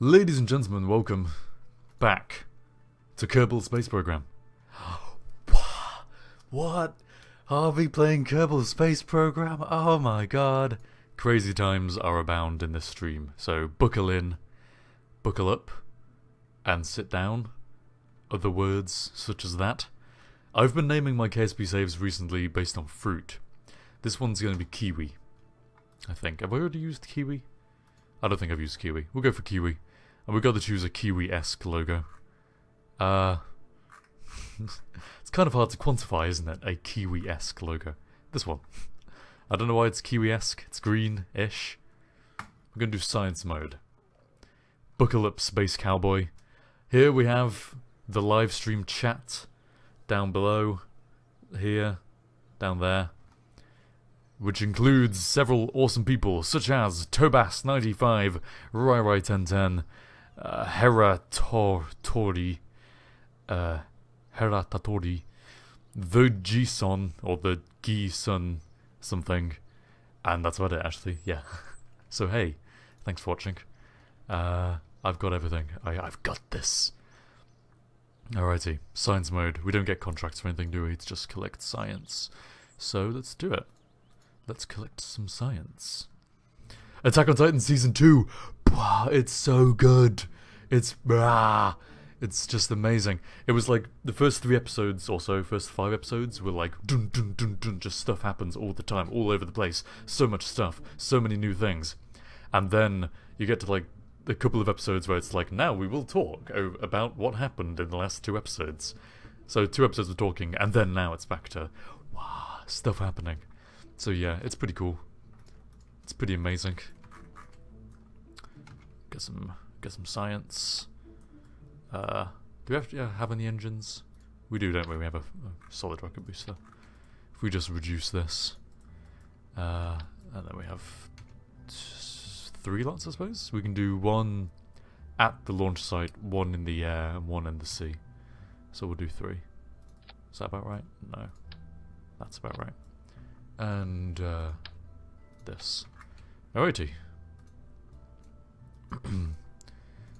Ladies and gentlemen, welcome back to Kerbal Space Program. What? Harvey playing Kerbal Space Program? Oh my god. Crazy times are abound in this stream, so buckle in, buckle up, and sit down. Other words such as that. I've been naming my KSP saves recently based on fruit. This one's going to be kiwi, I think. Have I already used kiwi? I don't think I've used kiwi. We'll go for kiwi. And we've got to choose a kiwi-esque logo. It's kind of hard to quantify, isn't it? A kiwi-esque logo. This one. I don't know why it's kiwi-esque. It's green-ish. We're going to do science mode. Buckle up, Space Cowboy. Here we have the live stream chat down below. Here. Down there. Which includes several awesome people, such as Tobas95, Rai1010, Hera Tatori, the G-Son, or the Gi-Son something, and that's about it actually, yeah. So hey, thanks for watching. I've got everything, I've got this. Alrighty, science mode. We don't get contracts or anything, do we? It's just collect science. So let's do it. Let's collect some science. Attack on Titan Season 2! It's so good! It's just amazing. It was like, the first 3 episodes or so, first 5 episodes were like, dun dun dun dun, just stuff happens all the time, all over the place. So much stuff, so many new things. And then you get to like, a couple of episodes where it's like, now we will talk about what happened in the last 2 episodes. So 2 episodes of talking, and then now it's back to, stuff happening. So yeah, it's pretty cool. It's pretty amazing. Get some science. Do we have to have any engines? We do, don't we? We have a solid rocket booster. If we just reduce this, and then we have 3 lots, I suppose. We can do 1 at the launch site, 1 in the air, and 1 in the sea. So we'll do 3. Is that about right? No, that's about right. And this. Alrighty.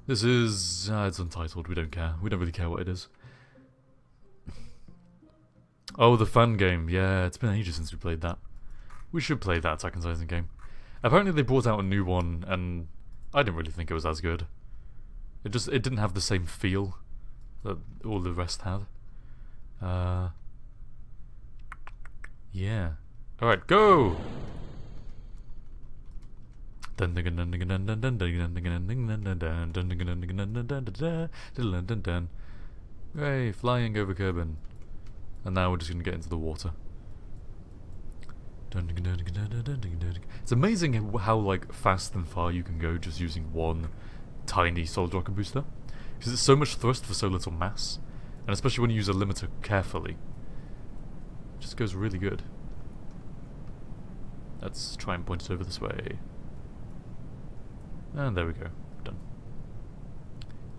This is it's untitled. We don't care. We don't really care what it is. Oh, the fan game. Yeah, it's been ages since we played that. We should play that Attack on Titan game. Apparently they brought out a new one, and I didn't really think it was as good. It didn't have the same feel that all the rest had. Yeah. Alright, go! Hooray, flying over Kerbin. And now we're just gonna get into the water. It's amazing how like fast and far you can go just using 1 tiny solid rocket booster. Because it's so much thrust for so little mass. And especially when you use a limiter carefully. It just goes really good. Let's try and point it over this way. And there we go. Done.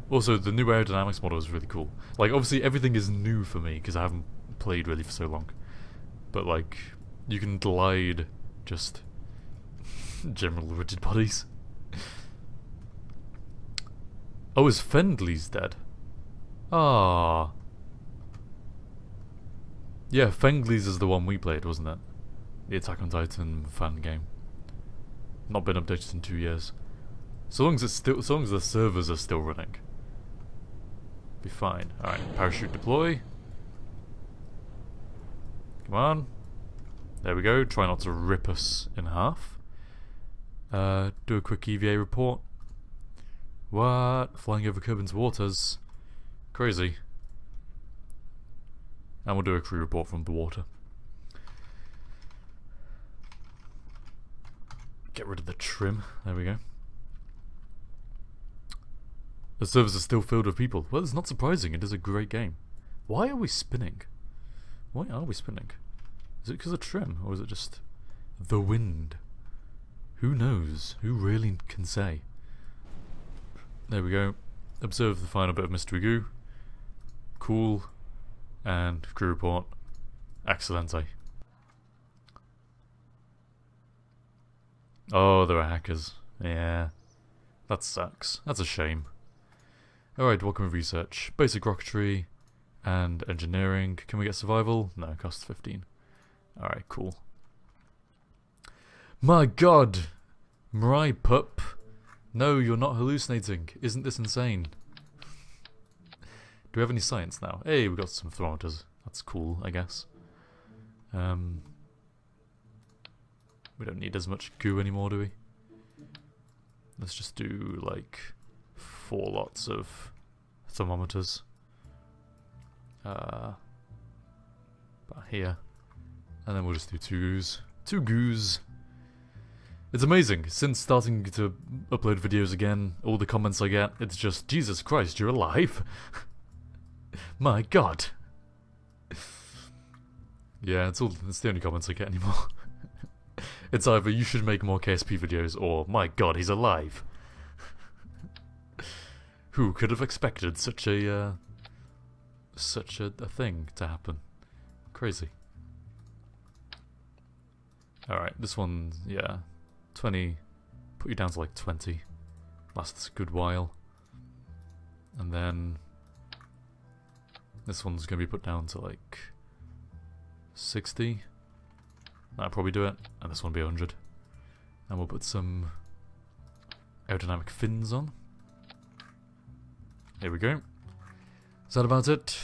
Also, the new aerodynamics model is really cool. Like, obviously everything is new for me, because I haven't played really for so long. But, like, you can glide just general rigid bodies. Oh, is Fendley's dead? Ah. Yeah, Fengley's is the one we played, wasn't it? The Attack on Titan fan game. Not been updated in 2 years. So long as the servers are still running, be fine. Alright, parachute deploy. Come on. There we go. Try not to rip us in half. Do a quick EVA report. What? Flying over Kerbin's waters. Crazy. And we'll do a crew report from the water. Get rid of the trim. There we go. The servers are still filled with people. Well, it's not surprising. It is a great game. Why are we spinning? Why are we spinning? Is it because of trim? Or is it just the wind? Who knows? Who really can say? There we go. Observe the final bit of mystery goo. Cool. And crew report. Excellente. Oh, there are hackers. Yeah. That sucks. That's a shame. Alright, welcome to research. Basic rocketry and engineering. Can we get survival? No, it costs 15. Alright, cool. My god! Mirai pup! No, you're not hallucinating. Isn't this insane? Do we have any science now? Hey, we got some thermometers. That's cool, I guess. We don't need as much goo anymore, do we? Let's just do, like, 4 lots of thermometers. About here. And then we'll just do 2 goos. 2 goos! It's amazing. Since starting to upload videos again, all the comments I get, it's just, Jesus Christ, you're alive! My god! Yeah, it's the only comments I get anymore. It's either, you should make more KSP videos, or, my god, he's alive! Who could have expected such a thing to happen? Crazy. Alright, this one, yeah. 20, put you down to like 20. Lasts a good while. And then this one's going to be put down to like 60. That'll probably do it. And this one will be 100. And we'll put some aerodynamic fins on. Here we go. Is that about it?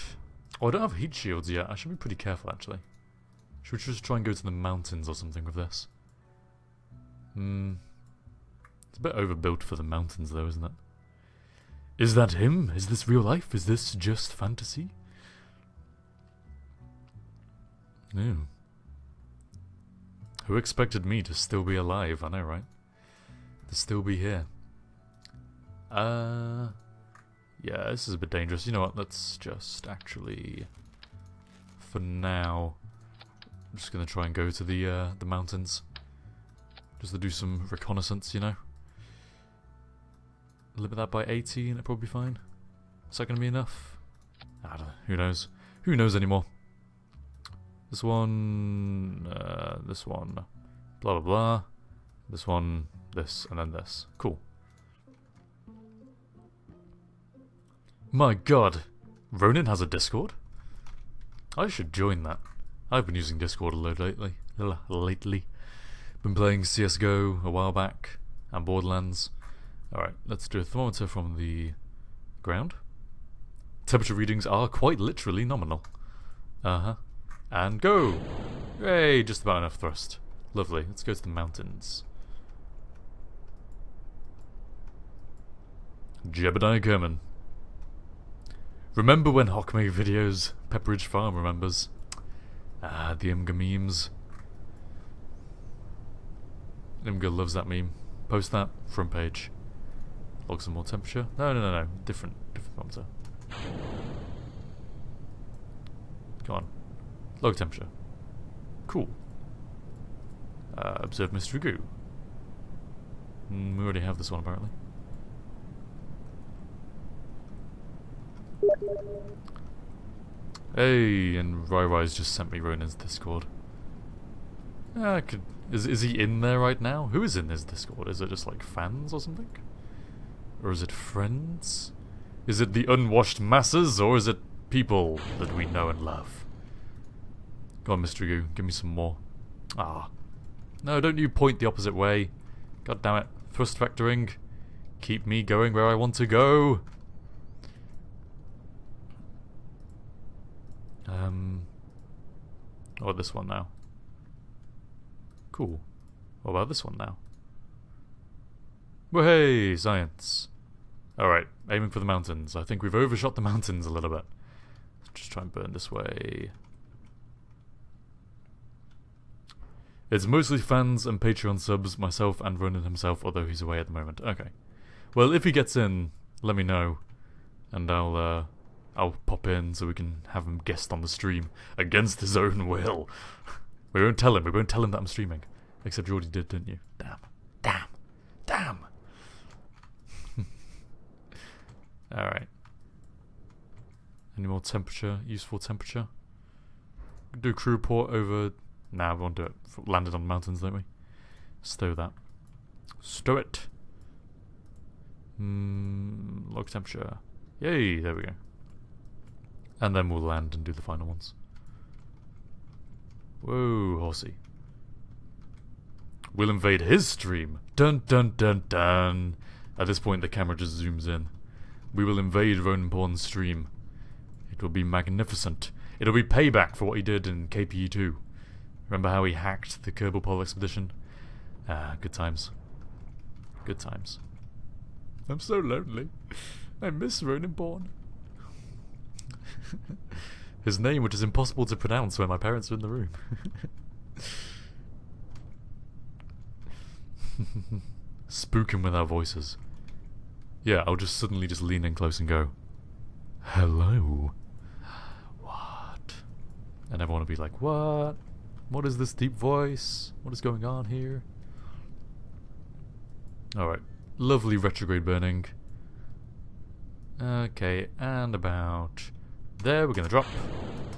Oh, I don't have heat shields yet. I should be pretty careful actually. Should we just try and go to the mountains or something with this? It's a bit overbuilt for the mountains though, isn't it? Is that him? Is this real life? Is this just fantasy? No. Who expected me to still be alive? I know, right? To still be here. Yeah, this is a bit dangerous. You know what? Let's just actually, for now, I'm just gonna try and go to the mountains. Just to do some reconnaissance, you know? Limit that by 80 and it'll probably be fine. Is that gonna be enough? I don't know. Who knows? Who knows anymore? This one, blah blah blah. This one, this, and then this. Cool. My god! Ronin has a Discord? I should join that. I've been using Discord a load lately. Been playing CSGO a while back, and Borderlands. Alright, let's do a thermometer from the ground. Temperature readings are quite literally nominal. And go! Yay, just about enough thrust. Lovely, let's go to the mountains. Jebediah Kerman. Remember when Hock made videos? Pepperidge Farm remembers. Ah, the Imga memes. Imga loves that meme. Post that, front page. Log some more temperature. No. Different thermometer. Come on. Log temperature. Cool. Observe mystery goo. We already have this one apparently. Hey, and Rai just sent me Ronin's Discord. I could. Is he in there right now? Who is in his Discord? Is it just like fans or something? Or is it friends? Is it the unwashed masses, or is it people that we know and love? Go on, Mr. Goo, give me some more. Ah. No, don't you point the opposite way. God damn it. Thrust vectoring. Keep me going where I want to go. Or this one now. Cool. What about this one now? Well, hey, science. Alright, aiming for the mountains. I think we've overshot the mountains a little bit. Let's just try and burn this way. It's mostly fans and Patreon subs, myself and Ronin himself, although he's away at the moment. Okay. Well, if he gets in, let me know. And I'll pop in so we can have him guest on the stream against his own will. We won't tell him that I'm streaming. Except you already did, didn't you? Damn. Alright. Any more temperature? Useful temperature? Do a crew report over... Nah, we won't do it. Landed on the mountains, don't we? Stow that. Stow it. Log temperature. Yay, there we go. And then we'll land and do the final ones. Whoa, horsey. We'll invade his stream. Dun dun dun dun. At this point the camera just zooms in. We will invade Ronan Pawn's stream. It will be magnificent. It'll be payback for what he did in KPE2. Remember how he hacked the Kerbal Pole expedition? Ah, good times. Good times. I'm so lonely. I miss Ronan Pawn. His name, which is impossible to pronounce when my parents are in the room. Spook him with our voices. Yeah, I'll just suddenly just lean in close and go, hello. What? And everyone will be like, what? What is this deep voice? What is going on here? Alright. Lovely retrograde burning. Okay, and about there we're gonna drop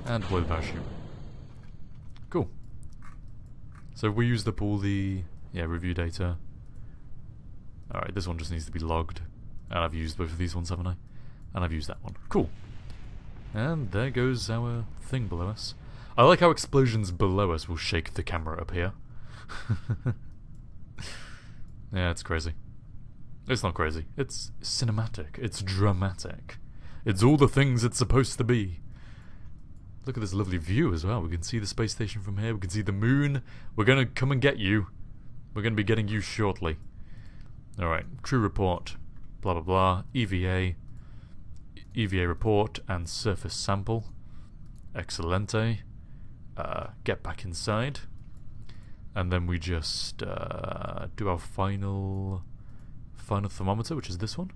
and deploy the parachute. Cool. So we used up all the review data. Alright, this one just needs to be logged. And I've used both of these ones, haven't I? And I've used that one. Cool. And there goes our thing below us. I like how explosions below us will shake the camera up here. Yeah, it's crazy. It's not crazy. It's cinematic. It's dramatic. It's all the things it's supposed to be. Look at this lovely view as well. We can see the space station from here. We can see the moon. We're gonna come and get you. We're gonna be getting you shortly. Alright, crew report. Blah blah blah. EVA. EVA report and surface sample. Excelente. Get back inside. And then we just do our final thermometer, which is this one?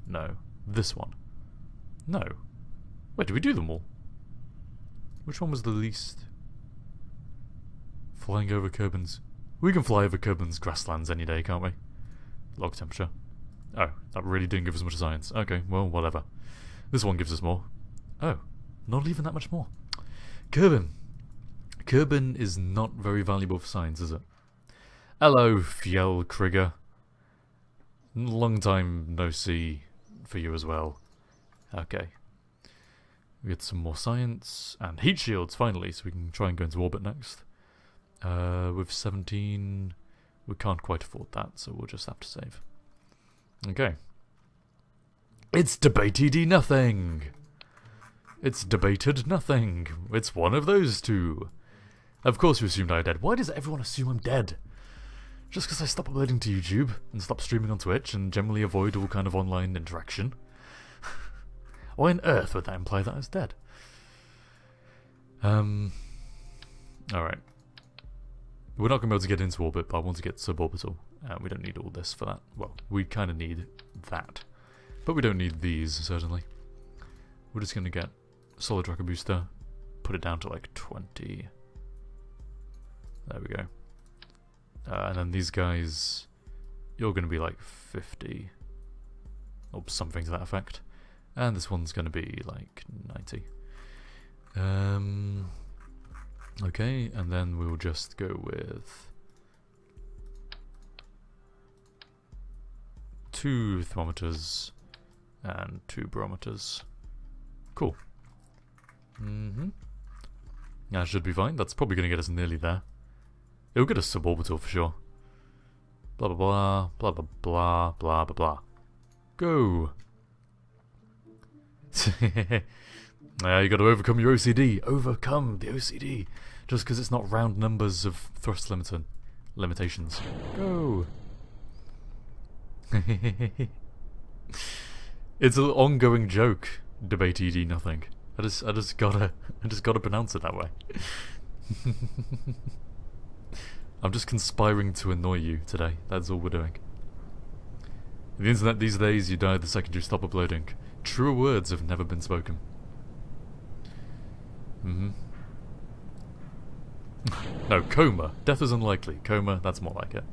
No. This one. No. Wait, did we do them all? Which one was the least? Flying over Kerbin's. We can fly over Kerbin's grasslands any day, can't we? Log temperature. Oh, that really didn't give us much science. Okay, well, whatever. This one gives us more. Oh, not even that much more. Kerbin. Kerbin is not very valuable for science, is it? Hello, Fjell Krieger. Long time no see for you as well. Okay. We get some more science and heat shields finally, so we can try and go into orbit next. With 17, we can't quite afford that, so we'll just have to save. Okay. It's debated nothing. It's debated nothing. It's one of those two. Of course you assumed I was dead. Why does everyone assume I'm dead? Just because I stop uploading to YouTube and stop streaming on Twitch and generally avoid all kind of online interaction? Why on earth would that imply that I was dead? Alright. We're not going to be able to get into orbit, but I want to get suborbital. We don't need all this for that. Well, we kind of need that. But we don't need these, certainly. We're just going to get solid rocket booster, put it down to like 20. There we go. And then these guys, you're going to be like 50. Or something to that effect. And this one's going to be like 90. Okay, and then we'll just go with 2 thermometers and 2 barometers. Cool. That should be fine. That's probably going to get us nearly there. It'll get us suborbital for sure. Blah blah blah, blah blah blah, blah blah blah. Go! You gotta overcome your OCD. Overcome the OCD. Just because it's not round numbers of thrust limitations. Go! It's an ongoing joke. Debate ED nothing. I just gotta pronounce it that way. I'm just conspiring to annoy you today. That's all we're doing. In the internet these days, you die the second you stop uploading. Truer words have never been spoken. No, coma. Death is unlikely. Coma, that's more like it.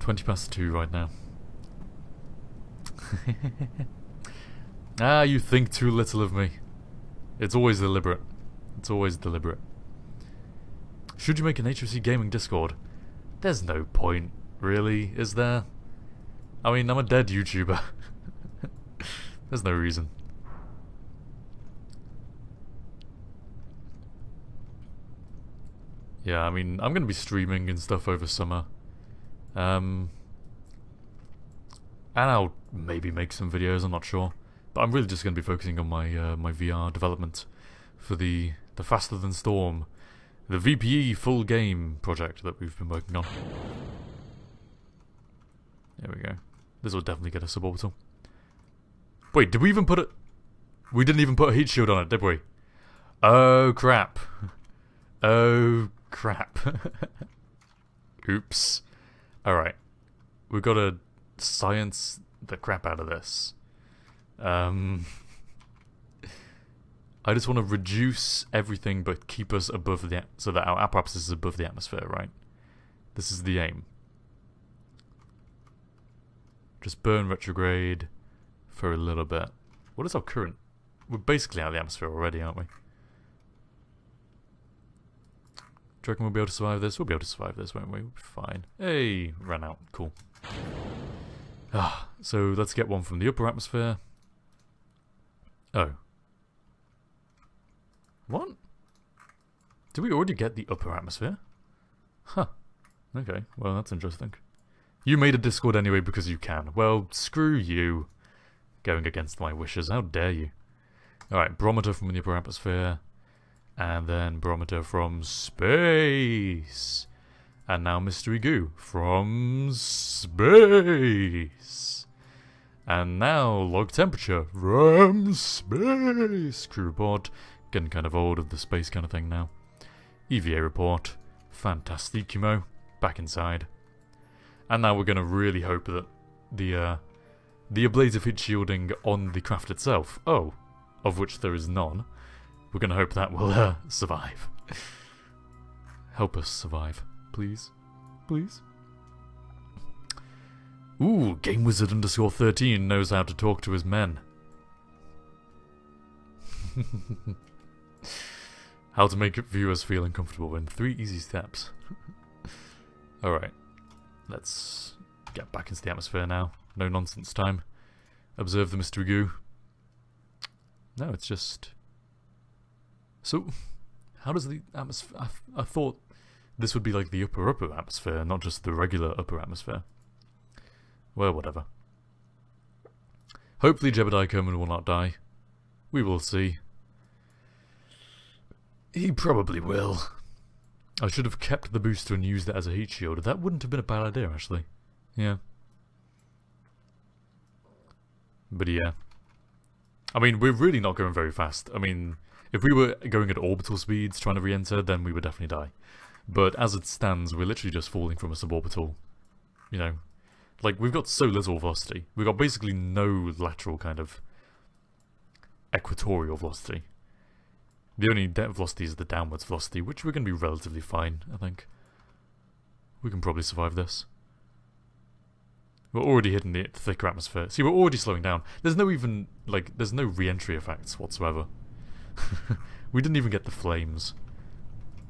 20 past 2 right now. You think too little of me. It's always deliberate. It's always deliberate. Should you make an HOCgaming Discord? There's no point, really, is there? I mean, I'm a dead YouTuber. There's no reason. Yeah, I mean, I'm gonna be streaming and stuff over summer. And I'll maybe make some videos, I'm not sure. But I'm really just gonna be focusing on my my VR development for the Faster Than Storm, the VPE full game project that we've been working on. There we go. This will definitely get a suborbital. Wait, did we even put it? We didn't even put a heat shield on it, did we? Oh crap. Oh crap. Oops. Alright. We've got to science the crap out of this. I just want to reduce everything but keep us above the... so that our apparatus is above the atmosphere, right? This is the aim. Just burn retrograde for a little bit. What is our current... we're basically out of the atmosphere already, aren't we? Do you reckon we'll be able to survive this? We'll be able to survive this, won't we? We'll be fine. Hey, ran out. Cool. So let's get one from the upper atmosphere. Oh. What? Did we already get the upper atmosphere? Huh. Okay, well that's interesting. You made a Discord anyway because you can. Well, screw you. Going against my wishes, how dare you. Alright, barometer from the upper atmosphere. And then barometer from space. And now mystery goo from space. And now log temperature from space. Crew report. Getting kind of old of the space kind of thing now. EVA report. Fantasticumo. Back inside. And now we're going to really hope that the ablative heat shielding on the craft itself, of which there is none, we're going to hope that will survive. Help us survive, please. Please. Ooh, GameWizard_13 knows how to talk to his men. How to make viewers feel uncomfortable in 3 easy steps. Alright. Let's get back into the atmosphere now. No nonsense time. Observe the mystery goo. No, it's just... So, how does the atmosphere... I thought this would be like the upper atmosphere, not just the regular upper atmosphere. Well, whatever. Hopefully Jebediah Kerman will not die. We will see. He probably will. I should have kept the booster and used it as a heat shield. That wouldn't have been a bad idea, actually. Yeah. But yeah. I mean, we're really not going very fast. I mean, if we were going at orbital speeds trying to re-enter, then we would definitely die. But as it stands, we're literally just falling from a suborbital. You know, like, we've got so little velocity. We've got basically no lateral kind of equatorial velocity. The only velocity is the downwards velocity, which we're going to be relatively fine, I think. We can probably survive this. We're already hitting the thicker atmosphere. See, we're already slowing down. There's no even, like, there's no re-entry effects whatsoever. We didn't even get the flames.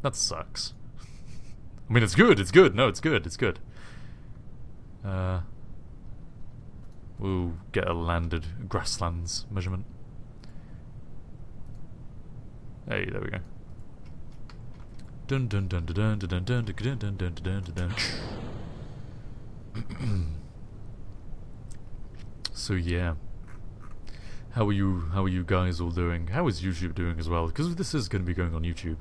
That sucks. I mean, it's good, it's good. No, it's good, it's good. We'll get a landed grasslands measurement. Hey, there we go. Dun dun dun dun dun dun dun dun dun dun dun dun. So yeah, how are you guys all doing? How is YouTube doing as well? Because this is going to be going on YouTube.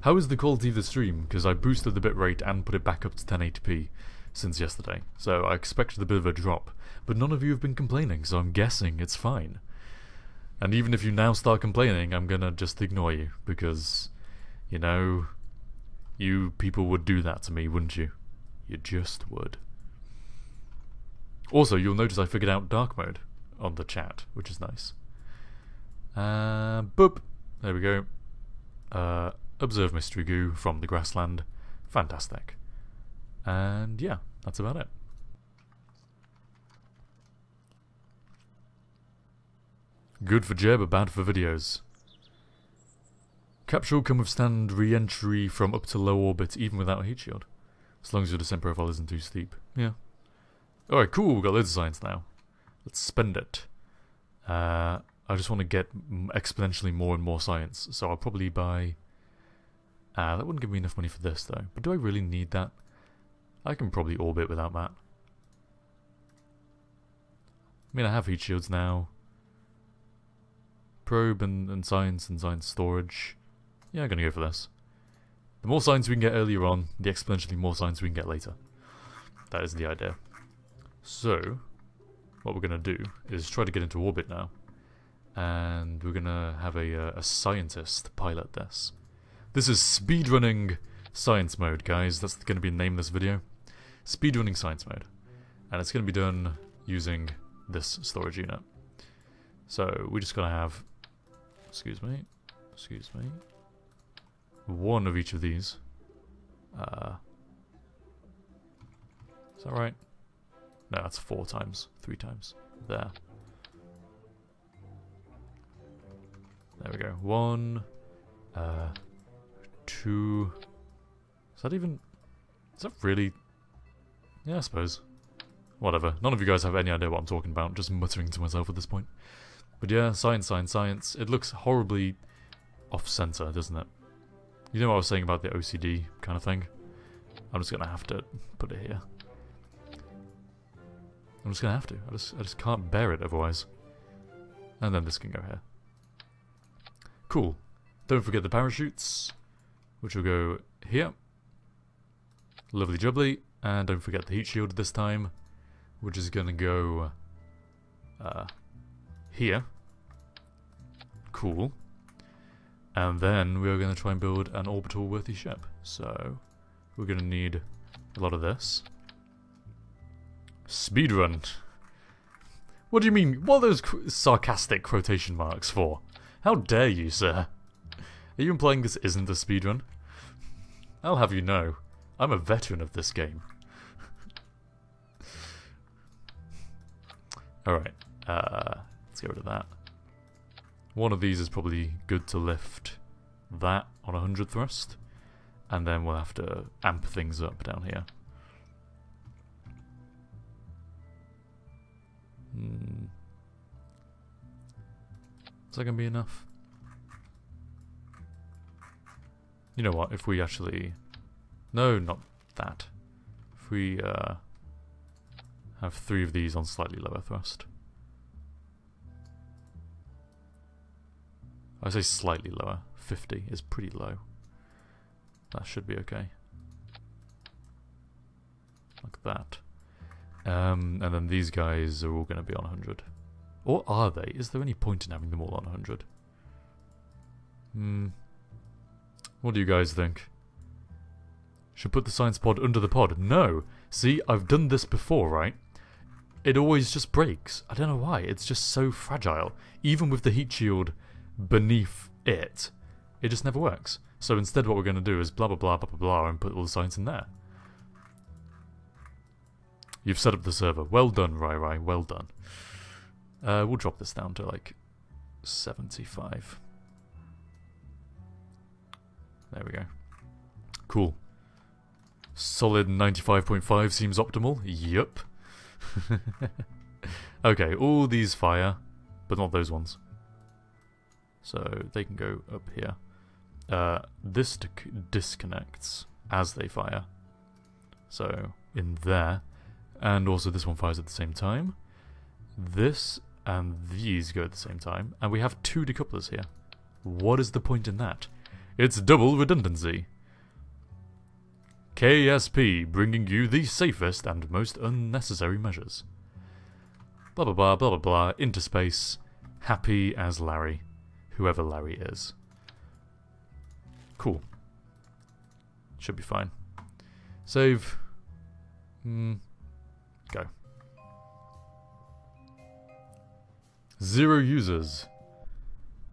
How is the quality of the stream? Because I boosted the bitrate and put it back up to 1080p since yesterday, so I expected a bit of a drop. But none of you have been complaining, so I'm guessing it's fine. And even if you now start complaining, I'm gonna just ignore you, because, you know, you people would do that to me, wouldn't you? You just would. Also, you'll notice I figured out dark mode on the chat, which is nice. Boop. There we go. Observe mystery goo from the grassland. Fantastic. And yeah, that's about it. Good for Jeb, but bad for videos. Capsule can withstand re-entry from up to low orbit even without a heat shield. As long as your descent profile isn't too steep. Yeah. Alright, cool, we've got loads of science now. Let's spend it. I just want to get exponentially more and more science, so I'll probably buy... that wouldn't give me enough money for this, though. But do I really need that? I can probably orbit without that. I mean, I have heat shields now. Probe and science storage. Yeah, I'm going to go for this. The more science we can get earlier on, the exponentially more science we can get later. That is the idea. So, what we're going to do is try to get into orbit now. And we're going to have a scientist pilot this. This is speedrunning science mode, guys. That's going to be the name of this video. Speedrunning science mode. And it's going to be done using this storage unit. So, we just got to have... Excuse me. One of each of these. Is that right? No, that's 4 times. 3 times. There. There we go. 1. 2. Is that even... Is that really... Yeah, I suppose. Whatever. None of you guys have any idea what I'm talking about. Just muttering to myself at this point. But yeah, science. It looks horribly off-center, doesn't it? You know what I was saying about the OCD kind of thing? I'm just going to have to put it here. I'm just going to have to. I just can't bear it otherwise. And then this can go here. Cool. Don't forget the parachutes, which will go here. Lovely jubbly. And don't forget the heat shield this time, which is going to go here. Cool. And then we're going to try and build an orbital worthy ship. So we're going to need a lot of this. Speedrun. What do you mean? What are those sarcastic quotation marks for? How dare you, sir? Are you implying this isn't a speedrun? I'll have you know, I'm a veteran of this game. Alright, let's get rid of that. One of these is probably good to lift that on 100 thrust. And then we'll have to amp things up down here. Is that going to be enough? You know what, if we actually... No, not that. If we have 3 of these on slightly lower thrust. I say slightly lower. 50 is pretty low. That should be okay. Like that. And then these guys are all going to be on 100. Or are they? Is there any point in having them all on 100? What do you guys think? Should put the science pod under the pod? No! See, I've done this before, right? It always just breaks. I don't know why. It's just so fragile. Even with the heat shield beneath it, it just never works. So instead what we're going to do is blah blah blah blah blah blah and put all the science in there. You've set up the server. Well done, Rai. Well done. We'll drop this down to like 75. There we go. Cool. Solid 95.5 seems optimal. Yup. Okay, all these fire, but not those ones. So they can go up here. This disconnects as they fire. So in there. And also this one fires at the same time. This and these go at the same time. And we have 2 decouplers here. What is the point in that? It's double redundancy. KSP, bringing you the safest and most unnecessary measures. Blah blah blah blah blah blah, into space, happy as Larry. Whoever Larry is. Cool. Should be fine. Save. Go. 0 users.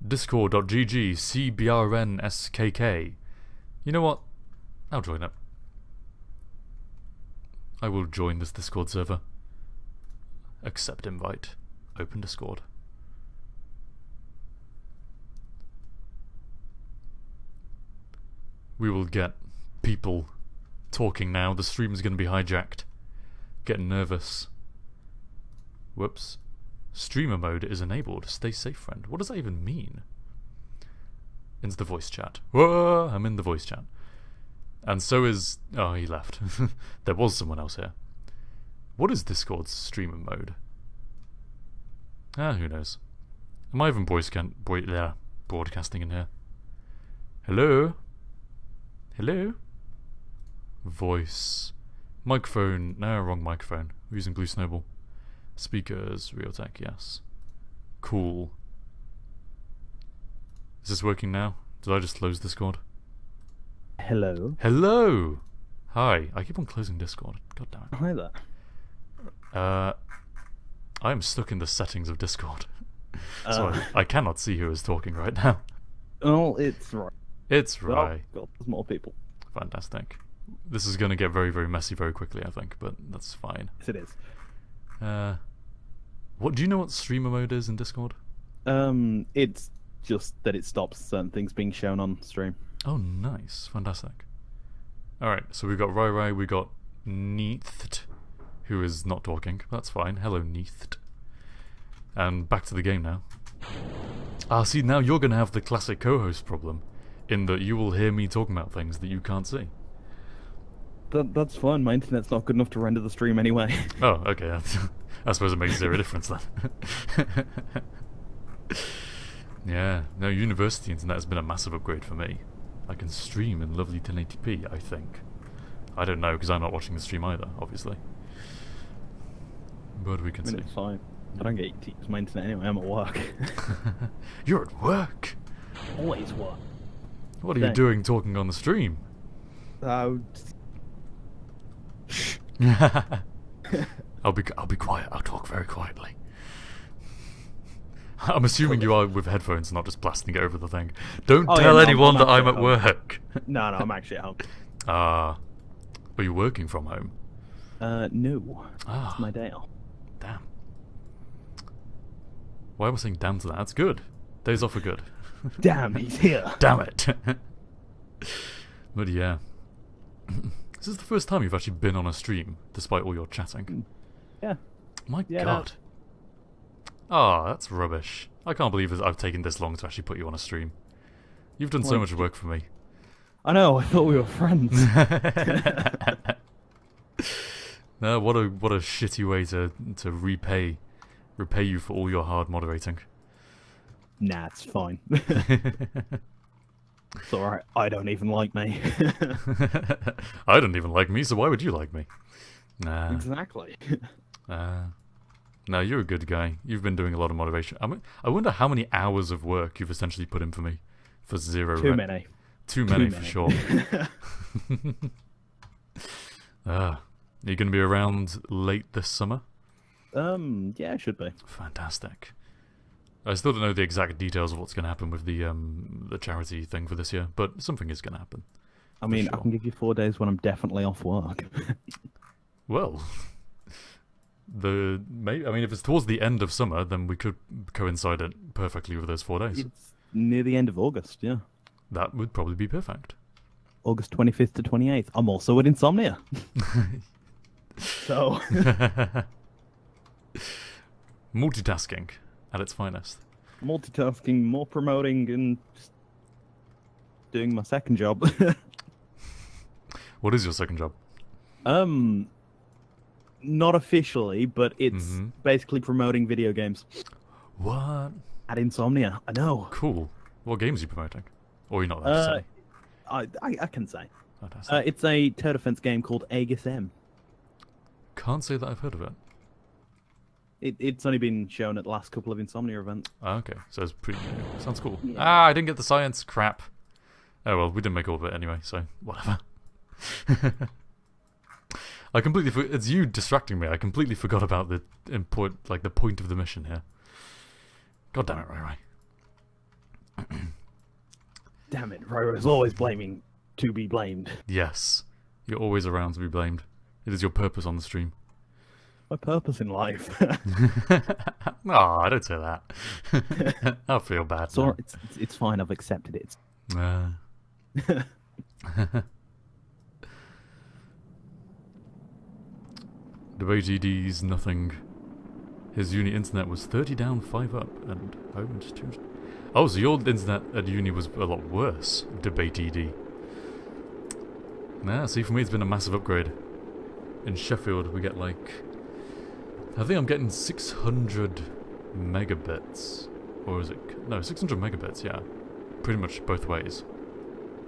Discord.gg CBRNSKK. You know what? I'll join it. I will join this Discord server. Accept invite. Open Discord. We will get people talking now. The stream is going to be hijacked. Getting nervous. Whoops. Streamer mode is enabled. Stay safe, friend. What does that even mean? Into the voice chat. Whoa! I'm in the voice chat. And so is... Oh, he left. There was someone else here. What is Discord's streamer mode? Ah, who knows. Am I even broadcasting in here? Hello? Hello? Voice. Microphone. No, wrong microphone. We're using Blue Snowball. Speakers. Realtek, yes. Cool. Is this working now? Did I just close Discord? Hello. Hello! Hi. I keep on closing Discord. God damn it. Hi there. I am stuck in the settings of Discord. So I cannot see who is talking right now. Oh, it's right. It's right. Well, there's more people. Fantastic. This is going to get very, very messy very quickly, I think, but that's fine. Yes, it is. What do you know what streamer mode is in Discord? It's just that it stops certain things being shown on stream. Oh, nice. Fantastic. Alright, so we've got Rai, we got Neathed, who is not talking. That's fine. Hello, Neathed. And back to the game now. Ah, see, now you're going to have the classic co-host problem, in that you will hear me talking about things that you can't see. That's fine. My internet's not good enough to render the stream anyway. Oh, okay. I suppose it makes zero difference then. Yeah, no, university internet has been a massive upgrade for me. I can stream in lovely 1080p, I think. I don't know, because I'm not watching the stream either, obviously. But we can see. It's fine. I don't get to use my internet anyway. I'm at work. You're at work? Always work. What are you doing talking on the stream? I'll be quiet. I'll talk very quietly. I'm assuming you are with headphones, not just blasting it over the thing. Don't tell anyone that I'm at work. No, I'm actually at home. Ah, are you working from home? No. It's my day off. Damn. Why am I saying damn to that? That's good. Days off are good. Damn, he's here. Damn it. But yeah. This is the first time you've actually been on a stream, despite all your chatting. Yeah. My God. Oh, that's rubbish. I can't believe I've taken this long to actually put you on a stream. You've done so much work for me. I know, I thought we were friends. No, what a shitty way to repay you for all your hard moderating. Nah, it's fine. It's alright, I don't even like me. I don't even like me, so why would you like me? Nah. Exactly. No, you're a good guy. You've been doing a lot of moderation. I wonder how many hours of work you've essentially put in for me. For zero. Too many. Too many for sure. Are you going to be around late this summer? Yeah, it should be. Fantastic. I still don't know the exact details of what's going to happen with the charity thing for this year, but something is going to happen. I mean, I can give you 4 days when I'm definitely off work. Well, I mean, if it's towards the end of summer, then we could coincide it perfectly with those 4 days. It's near the end of August, yeah. That would probably be perfect. August 25th to 28th. I'm also at Insomnia. So... Multitasking at its finest. Multitasking, more promoting, and just doing my second job. What is your second job? Not officially, but it's basically promoting video games. What? At Insomnia, I know. Cool. What games are you promoting? Or you're not allowed to say? I can say. Fantastic. It's a tower defense game called Aegis M. Can't say that I've heard of it. It's only been shown at the last couple of Insomnia events. Oh, okay, so it's pretty new. Sounds cool. Yeah. Ah, I didn't get the science. Crap. Oh well, we didn't make all of it anyway, so whatever. I completely it's you distracting me. I completely forgot about the the point of the mission here. God damn it, Rai. Damn it, Roro's always blaming to be blamed. Yes, you're always around to be blamed. It is your purpose on the stream. My purpose in life. Oh, I don't say that. I feel bad. So it's fine. I've accepted it. The OGD's nothing. His uni internet was 30 down, 5 up, and home and 2... Oh, so your internet at uni was a lot worse, debate ED. Nah, see, for me it's been a massive upgrade. In Sheffield we get like... I think I'm getting 600 megabits. Or is it... No, 600 megabits, yeah. Pretty much both ways.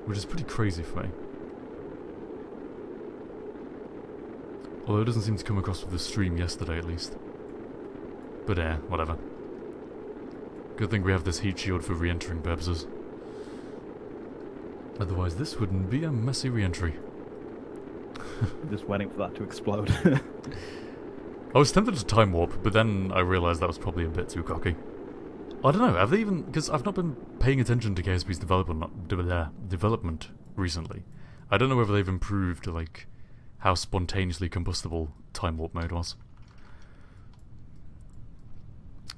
Which is pretty crazy for me. Although it doesn't seem to come across with the stream yesterday at least. But yeah, whatever. Good thing we have this heat shield for re-entering purposes. Otherwise this wouldn't be a messy re-entry. Just waiting for that to explode. I was tempted to time warp, but then I realised that was probably a bit too cocky. I don't know, have they even... Because I've not been paying attention to KSP's development recently. I don't know whether they've improved, like, how spontaneously combustible time warp mode was.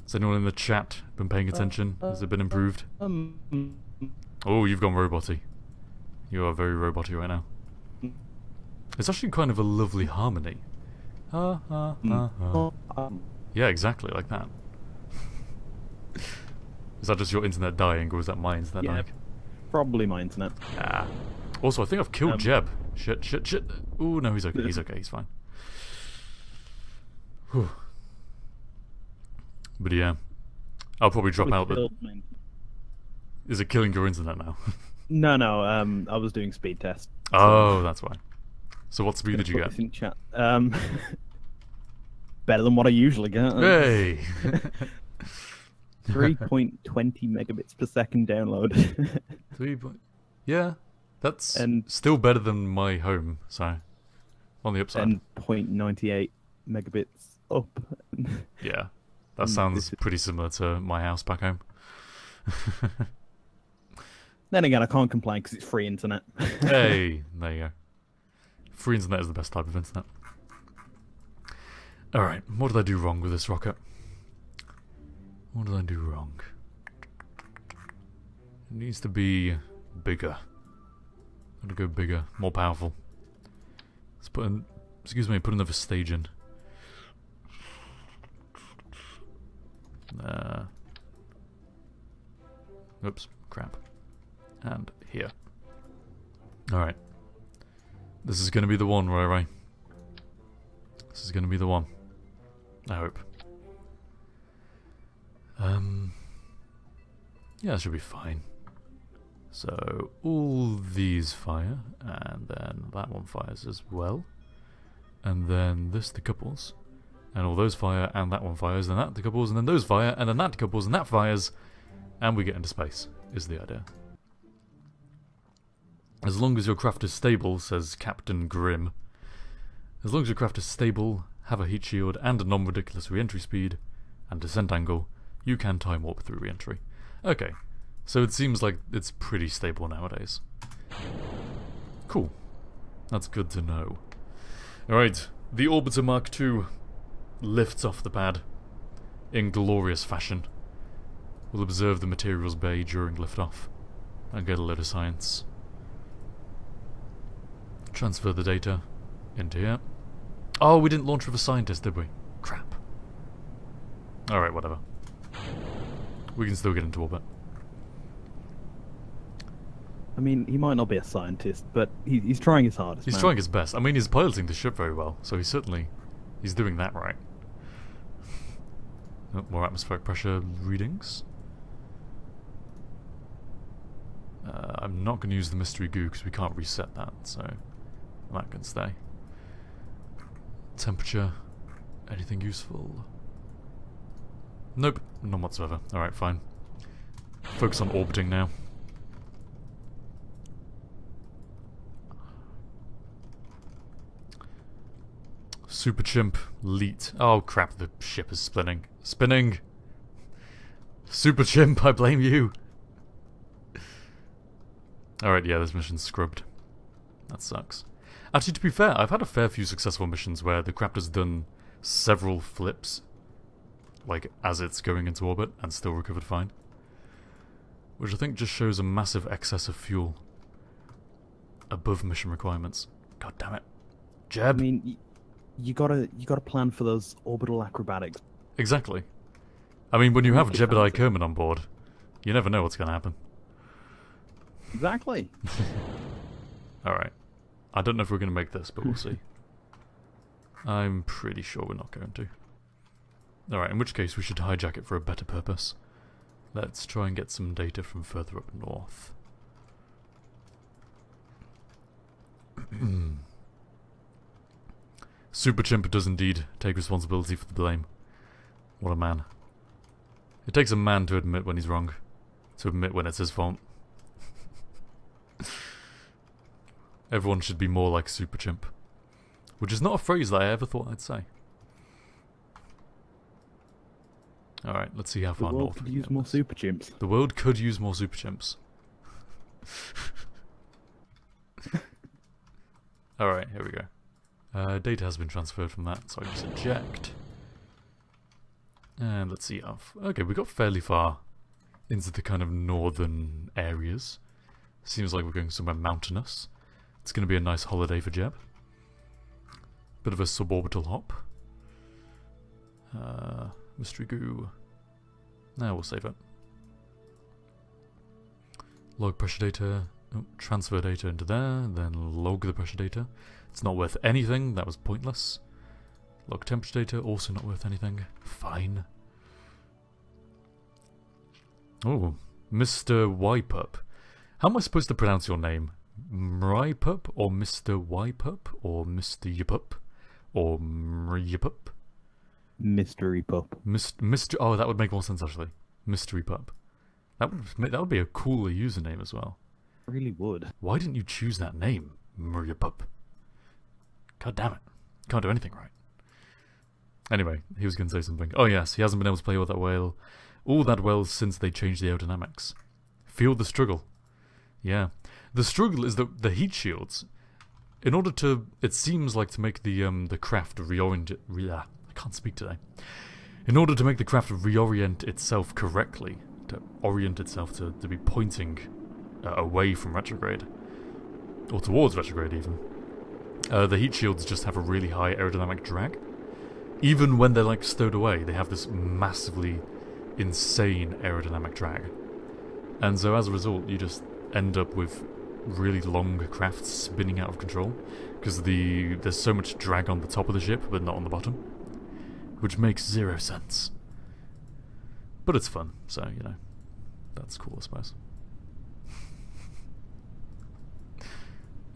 Has anyone in the chat been paying attention? Has it been improved? Oh, you've gone roboty. You are very roboty right now. It's actually kind of a lovely harmony. Yeah, exactly, like that. Is that just your internet dying, or is that my internet dying? Probably my internet. Ah. Also, I think I've killed Jeb. Shit. Ooh, no, he's okay. He's okay. He's fine. Whew. But yeah, I'll probably drop out. But is it killing your internet now? No. I was doing speed test. Oh, that's why. So what speed did you get? In chat. Better than what I usually get. Hey. 3.20 megabits per second download. Yeah, that's still better than my home, so on the upside. And 0.98 megabits up. Yeah, that sounds pretty similar to my house back home. Then again, I can't complain because it's free internet. Hey, there you go. Free internet is the best type of internet. Alright, what did I do wrong with this rocket? What did I do wrong? It needs to be bigger. Gotta go bigger, more powerful. Let's put in, put another stage in. Oops, crap. And here. Alright. This is gonna be the one, Rai. This is gonna be the one. I hope. Yeah, that should be fine. So, all these fire, and then that one fires as well. And then this decouples. And all those fire, and that one fires, and that decouples, and then those fire, and then that decouples, and that fires. And we get into space, is the idea. As long as your craft is stable, says Captain Grimm. As long as your craft is stable, have a heat shield, and a non-ridiculous re-entry speed, and descent angle, you can time warp through re-entry. Okay, so it seems like it's pretty stable nowadays. Cool. That's good to know. Alright, the Orbiter Mark II lifts off the pad in glorious fashion. We'll observe the materials bay during liftoff and get a load of science. Transfer the data into here. Oh, we didn't launch with a scientist, did we? Crap. Alright, whatever. We can still get into orbit. I mean, he might not be a scientist, but he's trying his hardest. He's trying his best. I mean, he's piloting the ship very well, so he's doing that right. Oh, more atmospheric pressure readings. I'm not going to use the mystery goo because we can't reset that, so that can stay. Temperature. Anything useful? Nope, none whatsoever. Alright, fine. Focus on orbiting now. Super Chimp, Leet. Oh crap, the ship is spinning. Spinning! Super Chimp, I blame you! Alright, yeah, this mission's scrubbed. That sucks. Actually, to be fair, I've had a fair few successful missions where the craft has done several flips, like, as it's going into orbit, and still recovered fine. Which I think just shows a massive excess of fuel above mission requirements. God damn it. Jeb! I mean, you gotta plan for those orbital acrobatics Exactly. I mean, when you have Jebediah Kerman on board, you never know what's going to happen. Exactly. Alright. I don't know if we're going to make this, but we'll see. I'm pretty sure we're not going to. Alright, in which case we should hijack it for a better purpose. Let's try and get some data from further up north. Super Chimp does indeed take responsibility for the blame. What a man. It takes a man to admit when he's wrong. To admit when it's his fault. Everyone should be more like Super Chimp. Which is not a phrase that I ever thought I'd say. Alright, let's see how far north we can The world could use more Super Chimps. The world could use more Super Chimps. Alright, here we go. Data has been transferred from that, so I just eject. And let's see how... Okay, we got fairly far into the kind of northern areas. Seems like we're going somewhere mountainous. It's going to be a nice holiday for Jeb. Bit of a suborbital hop. Mystery goo. Now we'll save it. Log pressure data. Oh, transfer data into there. Then log the pressure data. It's not worth anything. That was pointless. Log temperature data. Also not worth anything. Fine. Oh, Mr. Wipup. How am I supposed to pronounce your name? Mrypup or Mr. Wipup or Mr. Yupup or Mryupup? Mystery Pup. Mr. Oh, that would make more sense actually. Mystery Pup. That would be a cooler username as well. Really would. Why didn't you choose that name, Mryupup? God damn it! Can't do anything right. Anyway, he was going to say something. Oh yes, he hasn't been able to play all that well since they changed the aerodynamics. Feel the struggle. Yeah, the struggle is that the heat shields. In order to, it seems like to make the craft reorient. I can't speak today. In order to make the craft reorient itself correctly, to orient itself to be pointing away from retrograde, or towards retrograde even, the heat shields just have a really high aerodynamic drag. Even when they're like stowed away, they have this massively insane aerodynamic drag. And so as a result, you just end up with really long crafts spinning out of control, because there's so much drag on the top of the ship, but not on the bottom. Which makes zero sense. But it's fun, so, you know, that's cool, I suppose.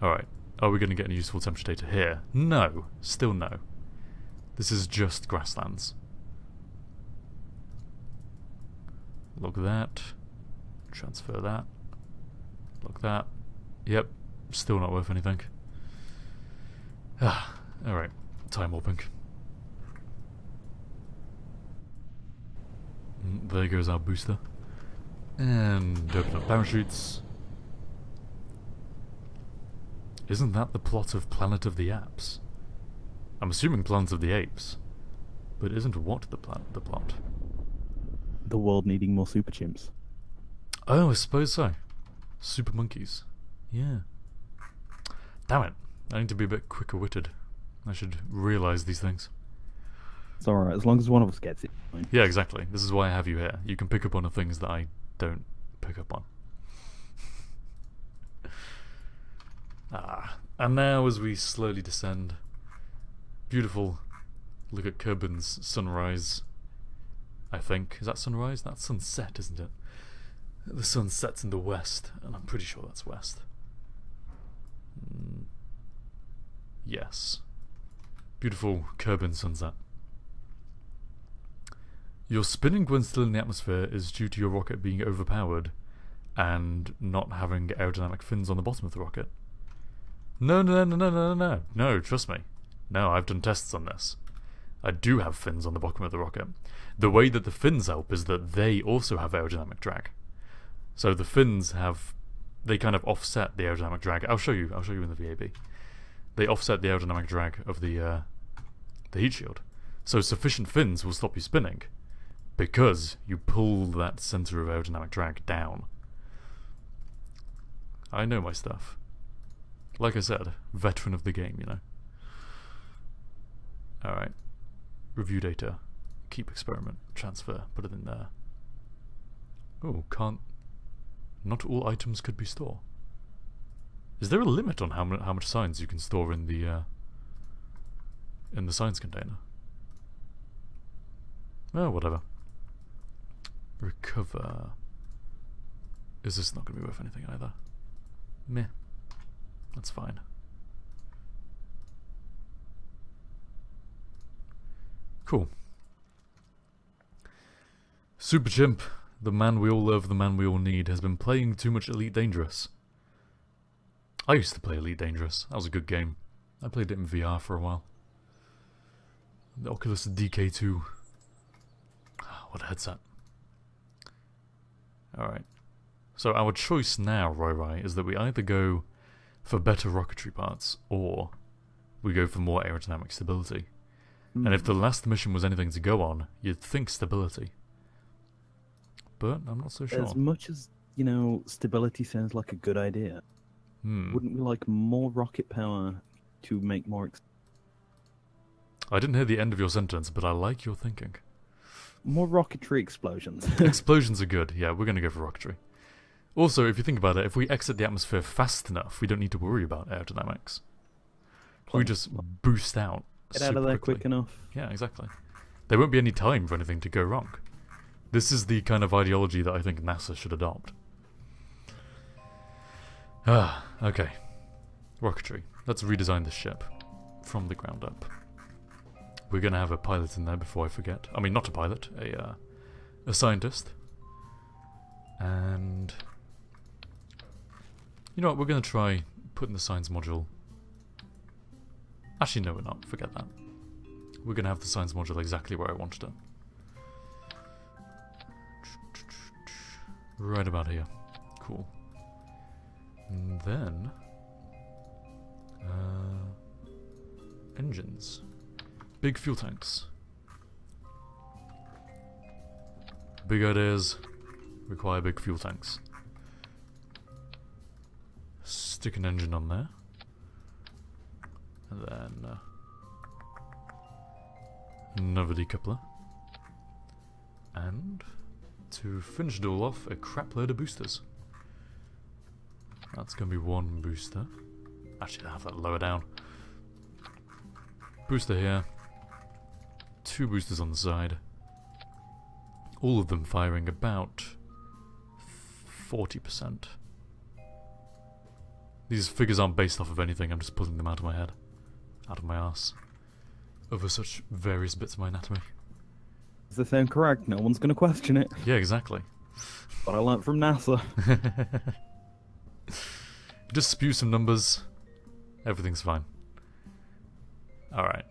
Alright, are we going to get any useful temperature data here? No, still no. This is just grasslands. Log that. Transfer that. Log that. Yep, still not worth anything. Alright, time warping. There goes our booster. And open up parachutes. Isn't that the plot of Planet of the Apes? I'm assuming Planet of the Apes. But isn't what the plot? The world needing more Super Chimps. Oh, I suppose so. Super monkeys. Yeah. Damn it. I need to be a bit quicker-witted. I should realise these things. It's alright, as long as one of us gets it. Yeah, exactly. This is why I have you here. You can pick up on the things that I don't pick up on. And now as we slowly descend, beautiful, look at Kerbin's sunrise, I think. Is that sunrise? That's sunset, isn't it? The sun sets in the west, and I'm pretty sure that's west. Yes. Beautiful Kerbin sunset. Your spinning when still in the atmosphere is due to your rocket being overpowered and not having aerodynamic fins on the bottom of the rocket. No, trust me. No, I've done tests on this. I do have fins on the bottom of the rocket. The way that the fins help is that they also have aerodynamic drag. So the fins they kind of offset the aerodynamic drag. I'll show you in the VAB. They offset the aerodynamic drag of the heat shield. So sufficient fins will stop you spinning, because you pull that center of aerodynamic drag down. I know my stuff. Like I said, veteran of the game, you know. Alright. Review data. Keep experiment. Transfer. Put it in there. Oh, can't... Not all items could be stored. Is there a limit on how much science you can store in the science container? Oh, whatever. Recover. Is this not going to be worth anything either? Meh. That's fine. Cool. Super Chimp, the man we all love, the man we all need, has been playing too much Elite Dangerous. I used to play Elite Dangerous. That was a good game. I played it in VR for a while. The Oculus DK2. What a headset. Alright. So our choice now, Roy, is that we either go for better rocketry parts, or we go for more aerodynamic stability. And if the last mission was anything to go on, you'd think stability. But I'm not so sure. As much as, you know, stability sounds like a good idea, wouldn't we like more rocket power to make more... I didn't hear the end of your sentence, but I like your thinking. More rocketry explosions. Explosions are good, yeah, we're going to go for rocketry. Also, if you think about it, if we exit the atmosphere fast enough, we don't need to worry about aerodynamics. We just boost out. Get out of there quick enough. Yeah, exactly. There won't be any time for anything to go wrong. This is the kind of ideology that I think NASA should adopt. Ah, okay. Rocketry. Let's redesign the ship from the ground up. We're going to have a pilot in there before I forget. I mean, not a pilot, a scientist. And... You know what, we're going to try putting the science module... Actually, no, we're not. Forget that. We're going to have the science module exactly where I wanted it. Right about here. Cool. And then... engines. Big fuel tanks. Big ideas require big fuel tanks. Stick an engine on there. And then another decoupler. And to finish it all off, a crap load of boosters. That's going to be one booster. Actually, I have that lower down. Booster here. Two boosters on the side. All of them firing about 40%. These figures aren't based off of anything, I'm just pulling them out of my head. Out of my arse. Over such various bits of my anatomy. Does this sound correct? No one's going to question it. Yeah, exactly. What I learnt from NASA. Just spew some numbers. Everything's fine. Alright.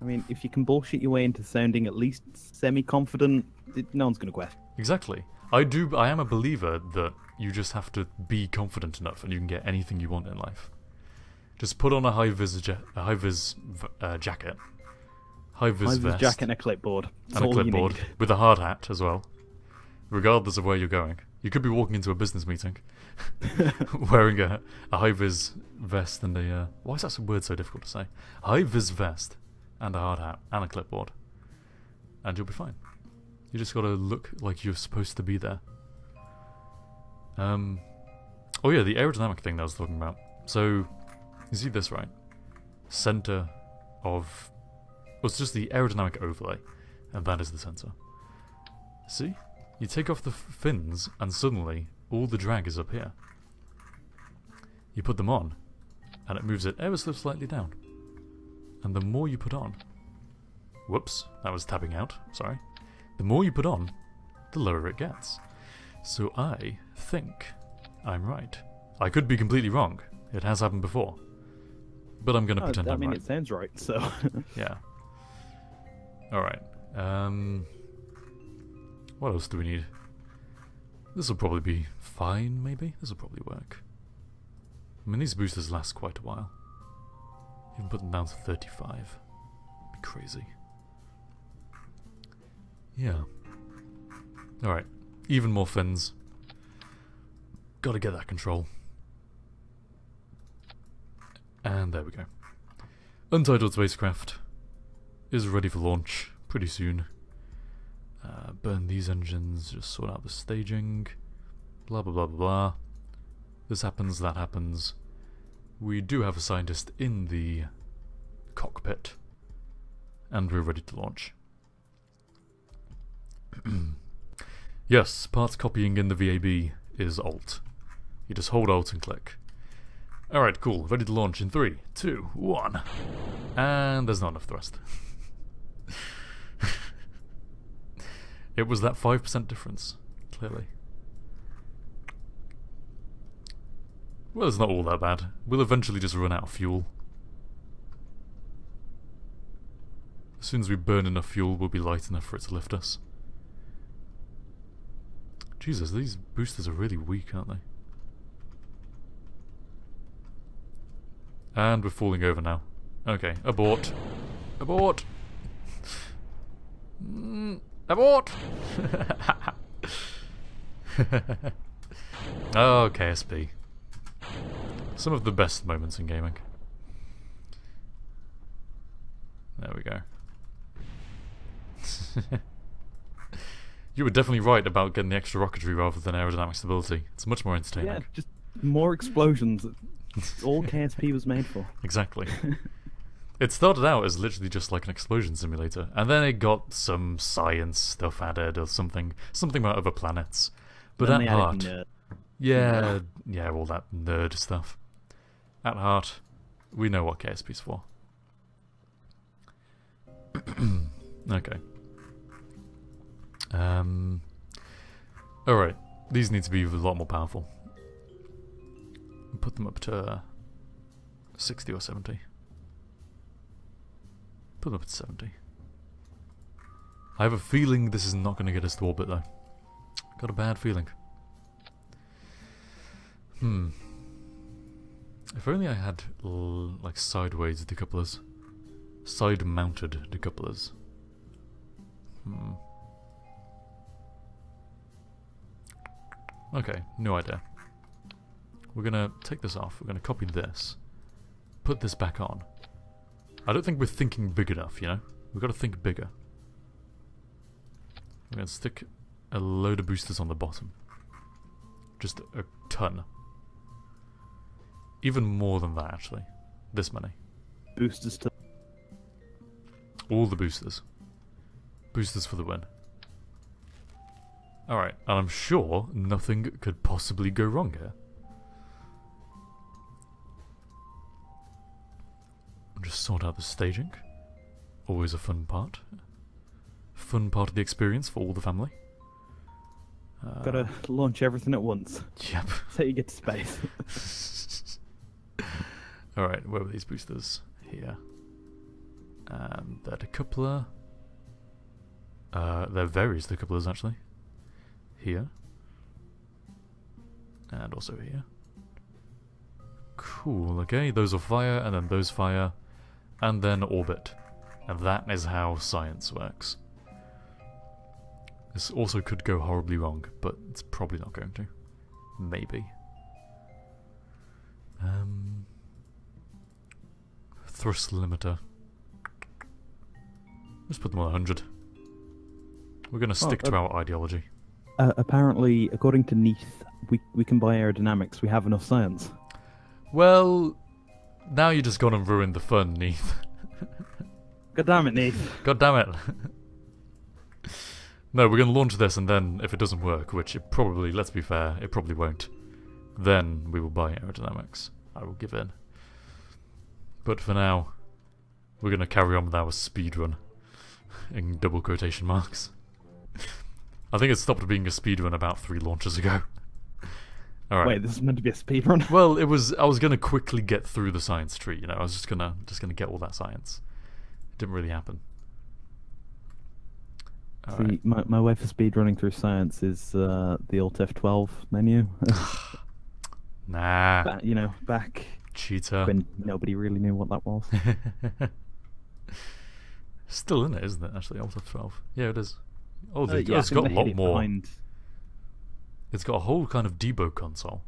I mean, if you can bullshit your way into sounding at least semi-confident, no one's going to question. Exactly. I am a believer that you just have to be confident enough and you can get anything you want in life. Just put on a high-vis jacket. High-vis vest. Jacket and a clipboard. And a clipboard. With a hard hat as well. Regardless of where you're going. You could be walking into a business meeting. wearing a high-vis vest and a... why is that word so difficult to say? High-vis vest. And a hard hat. And a clipboard. And you'll be fine. You just gotta look like you're supposed to be there. Oh yeah, the aerodynamic thing that I was talking about. So, you see this, right? Center of... well, it's just the aerodynamic overlay. And that is the center. See? You take off the fins, and suddenly, all the drag is up here. You put them on, and it moves it ever so slightly down. And the more you put on... whoops, that was tapping out, sorry. The more you put on, the lower it gets. So I think I'm right. I could be completely wrong. It has happened before. But I'm going to pretend I'm right. I mean, it sounds right, so... yeah. Alright. What else do we need? This will probably be fine, maybe? This will probably work. I mean, these boosters last quite a while. Even put them down to 35. Be crazy. Yeah. Alright. Even more fins. Gotta get that control. And there we go. Untitled spacecraft is ready for launch. pretty soon. Burn these engines, just sort out the staging. Blah blah blah blah blah. This happens, that happens. We do have a scientist in the cockpit. And we're ready to launch. Yes, parts copying in the VAB is Alt. You just hold Alt and click. Alright, cool. Ready to launch in 3, 2, 1. And there's not enough thrust. It was that 5% difference, clearly. Well, it's not all that bad. We'll eventually just run out of fuel. As soon as we burn enough fuel, we'll be light enough for it to lift us. Jesus, these boosters are really weak, aren't they? And we're falling over now. Okay, abort. Abort! Abort! Oh, KSP. Some of the best moments in gaming. There we go. You were definitely right about getting the extra rocketry rather than aerodynamic stability. It's much more entertaining. Yeah, just more explosions. It's all KSP was made for. Exactly. It started out as literally just like an explosion simulator, and then it got some science stuff added or something about other planets. But at heart, yeah, all that nerd stuff. At heart, we know what KSP's for. Okay. Alright, these need to be a lot more powerful. Put them up to 60 or 70. Put them up to 70. I have a feeling this is not going to get us to orbit though. Got a bad feeling. If only I had like sideways decouplers. Side-mounted decouplers. Okay, no idea. We're gonna take this off, we're gonna copy this, put this back on. I don't think we're thinking big enough, you know? We've got to think bigger. We're gonna stick a load of boosters on the bottom. Just a ton. Even more than that, actually. This many. Boosters to... All the boosters. Boosters for the win. Alright, and I'm sure nothing could possibly go wrong here. Just sort out the staging. Always a fun part. Fun part of the experience for all the family. Gotta launch everything at once. Yep. So you get to space. Alright, where were these boosters? Here. And they're decoupler. They're various decouplers actually. Here. And also here. Cool, okay, those are fire, and then those fire, and then orbit. And that is how science works. This also could go horribly wrong, but it's probably not going to. Maybe. Thrust limiter. Let's put them on 100. We're going to stick to our ideology. Apparently, according to Neath, we can buy aerodynamics. We have enough science. Well, now you just gone and ruined the fun, Neath. God damn it, Neath. God damn it. No, we're going to launch this, and then if it doesn't work, which it probably, let's be fair, it probably won't, then we will buy aerodynamics. I will give in. But for now, we're going to carry on with our speedrun. In double quotation marks. I think it stopped being a speedrun about 3 launches ago. Alright. Wait, this is meant to be a speedrun? Well, it was. I was going to quickly get through the science tree, you know. I was just gonna get all that science. It didn't really happen. See, my way for speedrunning through science is the Alt F12 menu. Nah. You know, back cheater. when nobody really knew what that was. Still in it, isn't it? Actually, Alt F12. Yeah, it is. Oh, Yeah, it's got a lot more. Behind... It's got a whole kind of debug console.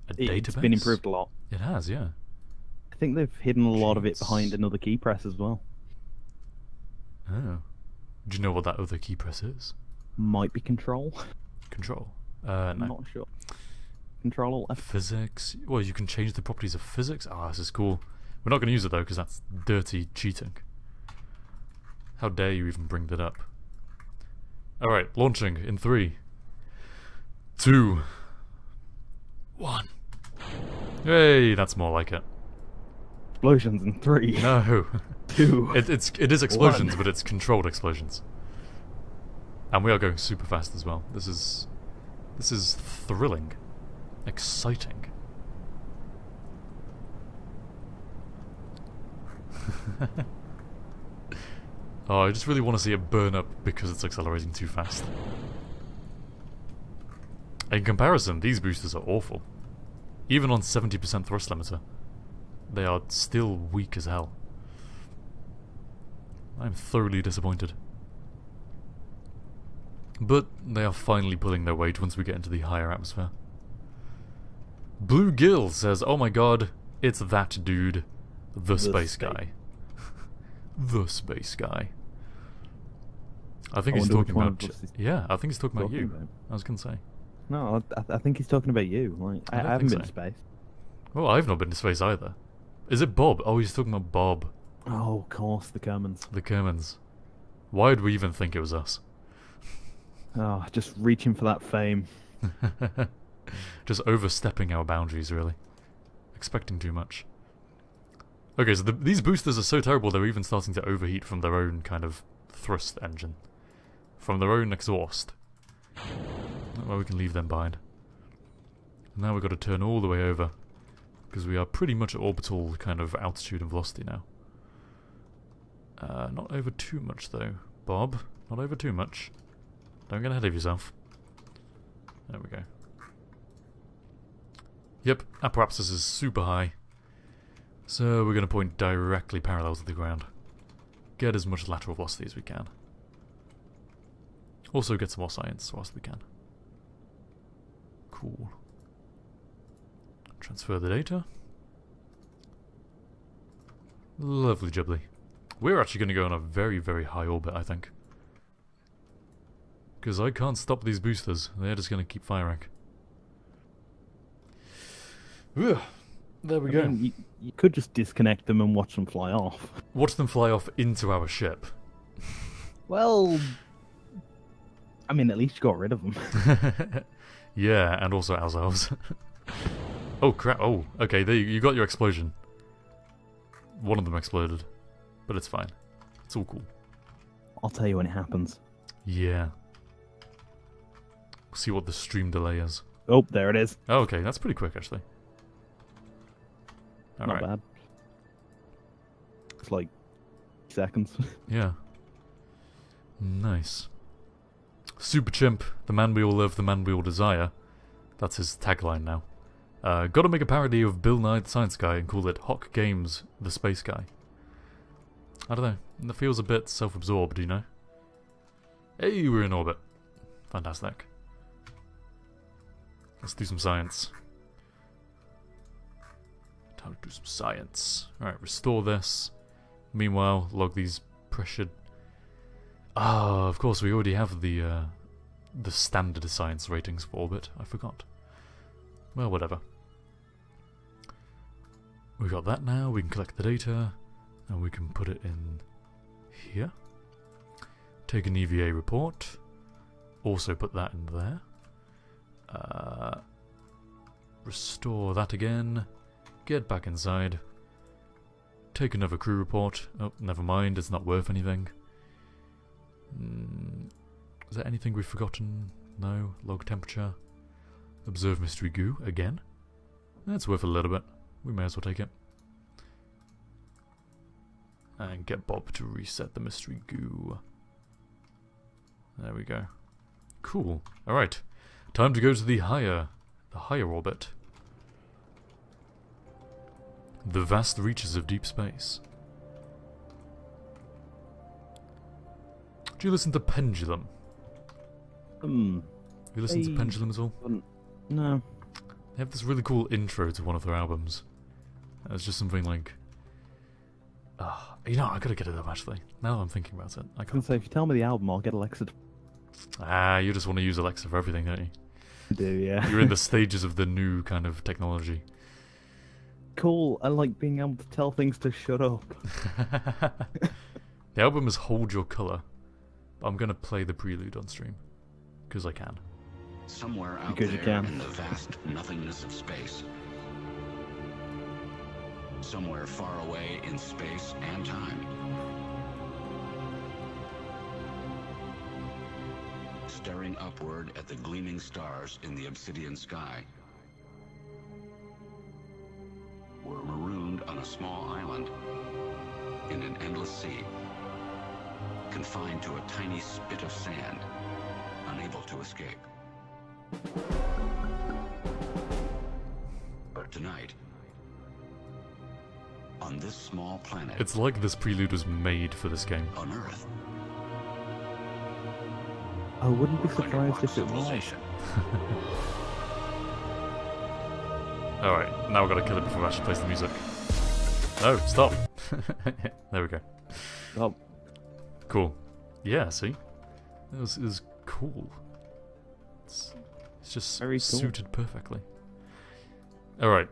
A database. It's been improved a lot. It has, yeah. I think they've hidden a lot of it behind another key press as well. Oh. Do you know what that other key press is? Might be control. Control. I'm No. not sure. Control Alt F. Physics. Well, you can change the properties of physics. Ah, this is cool. We're not going to use it though, because that's dirty cheating. How dare you even bring that up? Alright, launching in 3, 2, 1. Hey, that's more like it. Explosions in 3. No. 2. It is explosions, 1. but it's controlled explosions. And we are going super fast as well. This is thrilling. Exciting. Oh, I just really want to see it burn up because it's accelerating too fast. In comparison, these boosters are awful. Even on 70% thrust limiter, they are still weak as hell. I'm thoroughly disappointed. But they are finally pulling their weight once we get into the higher atmosphere. Blue Gill says, oh my god, it's that dude. The space guy. The space guy. I think he's talking about... Yeah, I think he's talking about you. I was going to say. No, I think he's talking about you. Like, I haven't been to space. Well, I've not been to space either. Is it Bob? Oh, he's talking about Bob. Oh, of course, the Kermans. The Kermans. Why would we even think it was us? Oh, just reaching for that fame. Just overstepping our boundaries, really. Expecting too much. Okay, so these boosters are so terrible they're even starting to overheat from their own kind of thrust engine. From their own exhaust. Well, we can leave them behind. Now we've got to turn all the way over. Because we are pretty much at orbital kind of altitude and velocity now. Not over too much though, Bob. Not over too much. Don't get ahead of yourself. There we go. Yep, apoapsis is super high. So we're going to point directly parallel to the ground. Get as much lateral velocity as we can. Also get some more science whilst we can. Cool. Transfer the data. Lovely jubbly. We're actually going to go on a very, very high orbit, I think. Because I can't stop these boosters. They're just going to keep firing. Ugh. There we go. Mean, you could just disconnect them and watch them fly off. Watch them fly off into our ship. Well, I mean, at least you got rid of them. Yeah, and also ourselves. Oh crap! Oh, okay. There you got your explosion. One of them exploded, but it's fine. It's all cool. I'll tell you when it happens. Yeah. See what the stream delay is. Oh, there it is. Oh, okay, that's pretty quick actually. Not bad. It's like seconds. Yeah. Nice. Super Chimp, the man we all love, the man we all desire. That's his tagline now. Gotta make a parody of Bill Nye the Science Guy and call it HOCgaming, the Space Guy. I don't know. It feels a bit self-absorbed, you know? Hey, we're in orbit. Fantastic. Let's do some science. Time to do some science. Alright, restore this. Meanwhile, log these pressured... Ah, of course, we already have the standard science ratings for orbit. I forgot. Well, whatever. We got that now. We can collect the data. And we can put it in here. Take an EVA report. Also put that in there. Restore that again. Get back inside. Take another crew report. Oh, never mind. It's not worth anything. Is there anything we've forgotten? No. Log temperature. Observe mystery goo again. That's worth a little bit. We may as well take it. And get Bob to reset the mystery goo. There we go. Cool. Alright. Time to go to the higher orbit. The vast reaches of deep space. Do you listen to Pendulum? Have you listened to Pendulum at all? No. They have this really cool intro to one of their albums. It's just something like... You know, I gotta get it up actually. Now that I'm thinking about it, I I can can't. say, if you tell me the album, I'll get Alexa to You just want to use Alexa for everything, don't you? do, yeah. You're in the stages of the new kind of technology. Cool, I like being able to tell things to shut up. The album is Hold Your Colour. I'm gonna play the prelude on stream. Because I can. Somewhere out Because you there can. in the vast nothingness of space. Somewhere far away in space and time. Staring upward at the gleaming stars in the obsidian sky. We're marooned on a small island in an endless sea, confined to a tiny spit of sand, unable to escape. But tonight, on this small planet, It's like this prelude was made for this game. on Earth, I wouldn't be we're going to surprised rock if it was. civilization. Alright, now I've got to kill it before I actually plays the music. No, stop! There we go. Oh, Cool. Yeah, see? It was cool. It's just Very cool. suited perfectly. Alright,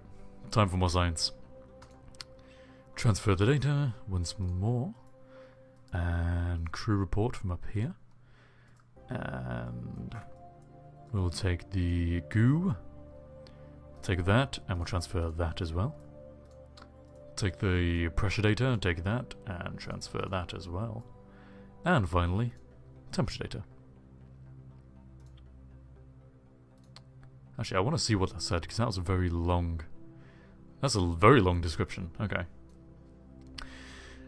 time for more science. Transfer the data once more. And crew report from up here. And we'll take the goo. Take that, and we'll transfer that as well. Take the pressure data, take that, and transfer that as well. And finally, temperature data. Actually, I want to see what that said, because that was a very long... That's a very long description. Okay.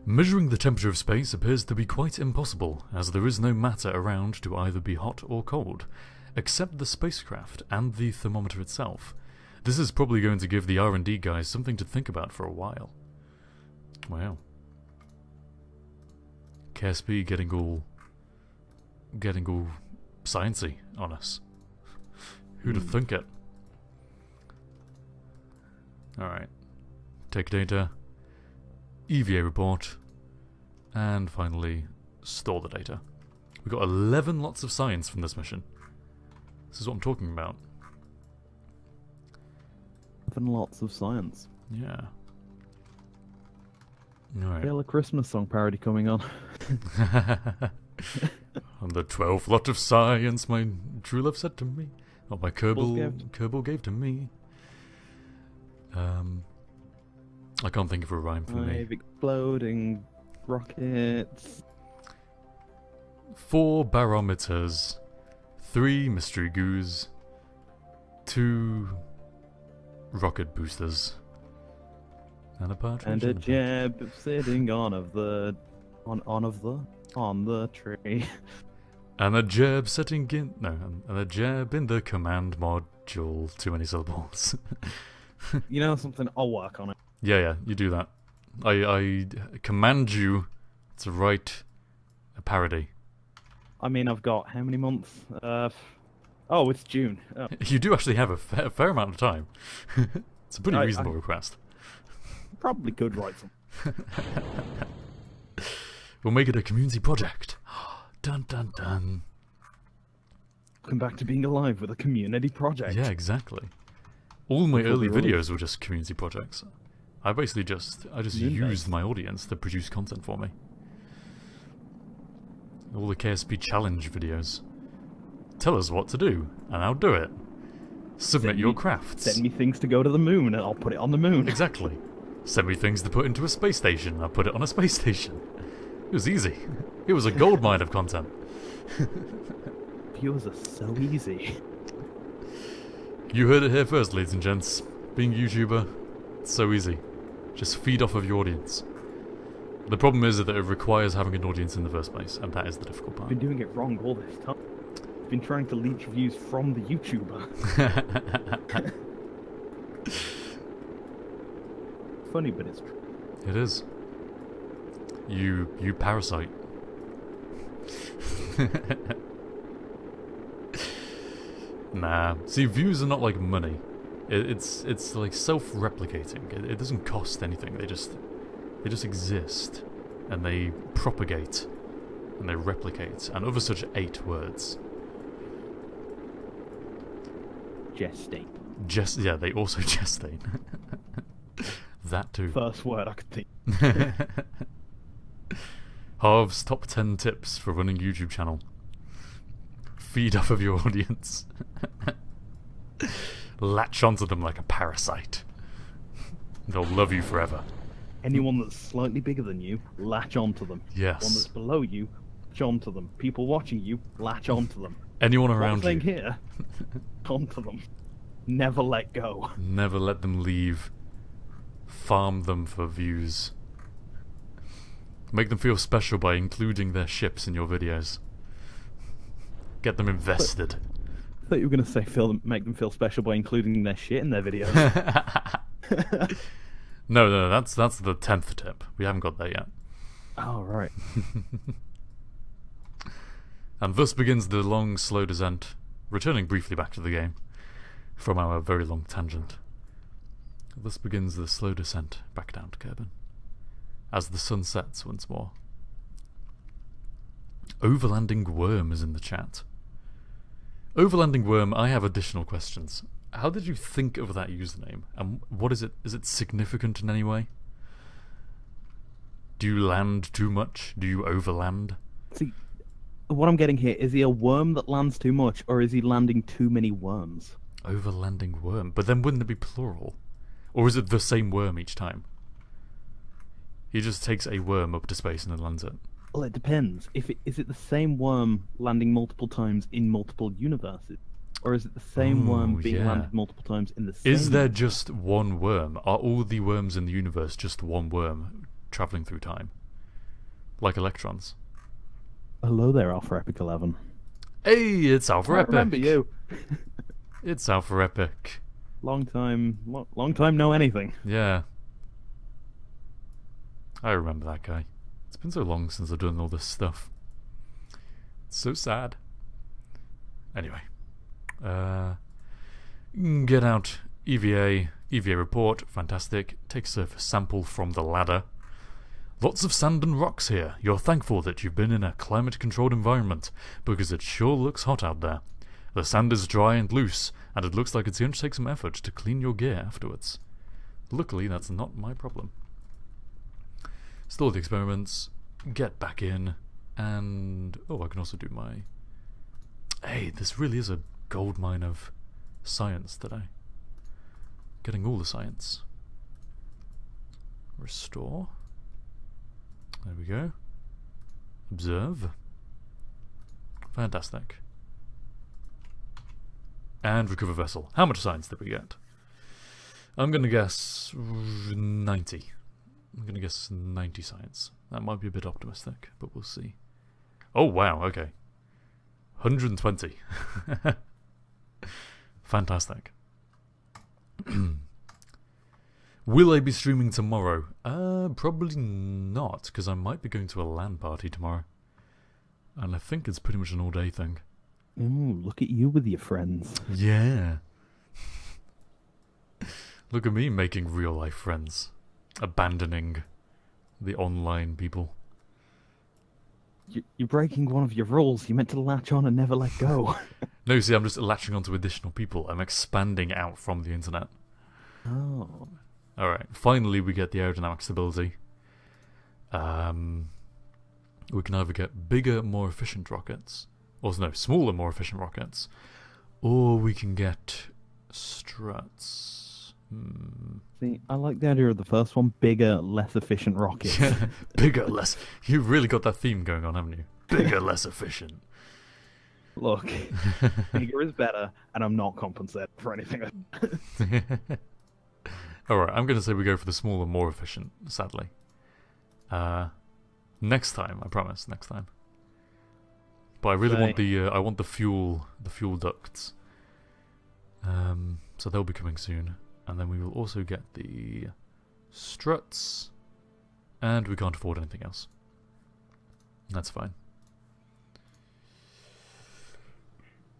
Measuring the temperature of space appears to be quite impossible, as there is no matter around to either be hot or cold, except the spacecraft and the thermometer itself. This is probably going to give the R&D guys something to think about for a while. Wow. KSP getting all sciencey on us. Who'd have thunk it? Alright. Take data. EVA report. And finally, store the data. We got 11 lots of science from this mission. This is what I'm talking about. and lots of science. Yeah. Alright. Feel a Christmas song parody coming on. On the 12th lot of science, my true love said to me. What my Kerbal gave to me. I can't think of a rhyme for me. 5 exploding rockets. 4 barometers. 3 mystery goos. 2 rocket boosters. And a partridge. And a jeb sitting on the tree. And a jeb setting in... No, and a jeb in the command module. Too many syllables. You know something? I'll work on it. Yeah, you do that. I command you to write a parody. I mean, I've got how many months? Oh, it's June. Oh. You do actually have a fair amount of time. It's a pretty reasonable request. Probably could write some. We'll make it a community project. Dun dun dun. Come back to being alive with a community project. Yeah, exactly. All my That's what early we always- videos were just community projects. I basically just used my audience to produce content for me. All the KSP challenge videos. Tell us what to do, and I'll do it. Submit your crafts. Send me things to go to the moon, and I'll put it on the moon. Exactly. Send me things to put into a space station, and I'll put it on a space station. It was easy. It was a goldmine of content. Viewers are so easy. You heard it here first, ladies and gents. Being a YouTuber, it's so easy. Just feed off of your audience. The problem is that it requires having an audience in the first place, and that is the difficult part. I've been doing it wrong all this time. I've been trying to leech views from the YouTuber. Funny, but it's true. It is. You parasite. Nah. See, views are not like money. It's like self-replicating. It doesn't cost anything. They just They just exist, and they propagate, and they replicate, and other such 8 words. Gestate. Yeah, they also gestate. That too. First word I could think. Harv's top 10 tips for running YouTube channel. Feed off of your audience. Latch onto them like a parasite. They'll love you forever. Anyone that's slightly bigger than you, latch onto them. Yes. One that's below you, latch onto them. People watching you, latch onto them. Anyone around One you. thing here, onto them. Never let go. Never let them leave. Farm them for views. Make them feel special by including their ships in your videos. Get them invested. I thought you were going to say make them feel special by including their shit in their videos. No, that's the 10th tip. We haven't got there yet. Oh, right. And thus begins the long, slow descent, returning briefly back to the game from our very long tangent. Thus begins the slow descent back down to Kerbin, as the sun sets once more. Overlanding Worm is in the chat. Overlanding Worm, I have additional questions. How did you think of that username? And what is it? Is it significant in any way? Do you land too much? Do you overland? See, what I'm getting here, is he a worm that lands too much, or is he landing too many worms? Overlanding Worm. But then wouldn't it be plural? Or is it the same worm each time? He just takes a worm up to space and then lands it. Well, it depends. Is it the same worm landing multiple times in multiple universes? Or is it the same worm being landed multiple times in the same Is there universe? just one worm? Are all the worms in the universe just one worm travelling through time? Like electrons? Hello there, Alpha Epic 11. Hey, it's Alpha I Epic! remember you. It's Alpha Epic. Long time no anything. Yeah. I remember that guy. It's been so long since I've done all this stuff. It's so sad. Anyway. Get out EVA report, fantastic. Take a surface sample from the ladder. Lots of sand and rocks here. You're thankful that you've been in a climate-controlled environment, because it sure looks hot out there. The sand is dry and loose, and it looks like it's going to take some effort to clean your gear afterwards. Luckily, that's not my problem. Stall the experiments, get back in, and... oh, I can also do my... hey, this really is a goldmine of science today. Getting all the science. Restore. There we go. Observe. Fantastic. And recover vessel. How much science did we get? I'm going to guess 90. I'm going to guess 90 science. That might be a bit optimistic, but we'll see. Oh, wow, okay. 120. Fantastic. Will I be streaming tomorrow? Probably not, because I might be going to a LAN party tomorrow. And I think it's pretty much an all-day thing. Ooh, look at you with your friends. Yeah. Look at me making real-life friends. Abandoning the online people. You're breaking one of your rules. You meant to latch on and never let go. No, see, I'm just latching onto additional people. I'm expanding out from the internet. Oh. Alright, finally we get the aerodynamic stability. We can either get bigger, more efficient rockets, or no, smaller, more efficient rockets, or we can get struts. See, I like the idea of the first one. Bigger, less efficient rockets. Yeah, bigger, less... You've really got that theme going on, haven't you? Bigger, less efficient. Look, bigger is better, and I'm not compensated for anything. Alright, I'm going to say we go for the smaller, more efficient, sadly. Next time, I promise, next time. But I really want the fuel ducts. So they'll be coming soon. And then we will also get the struts. And we can't afford anything else. That's fine.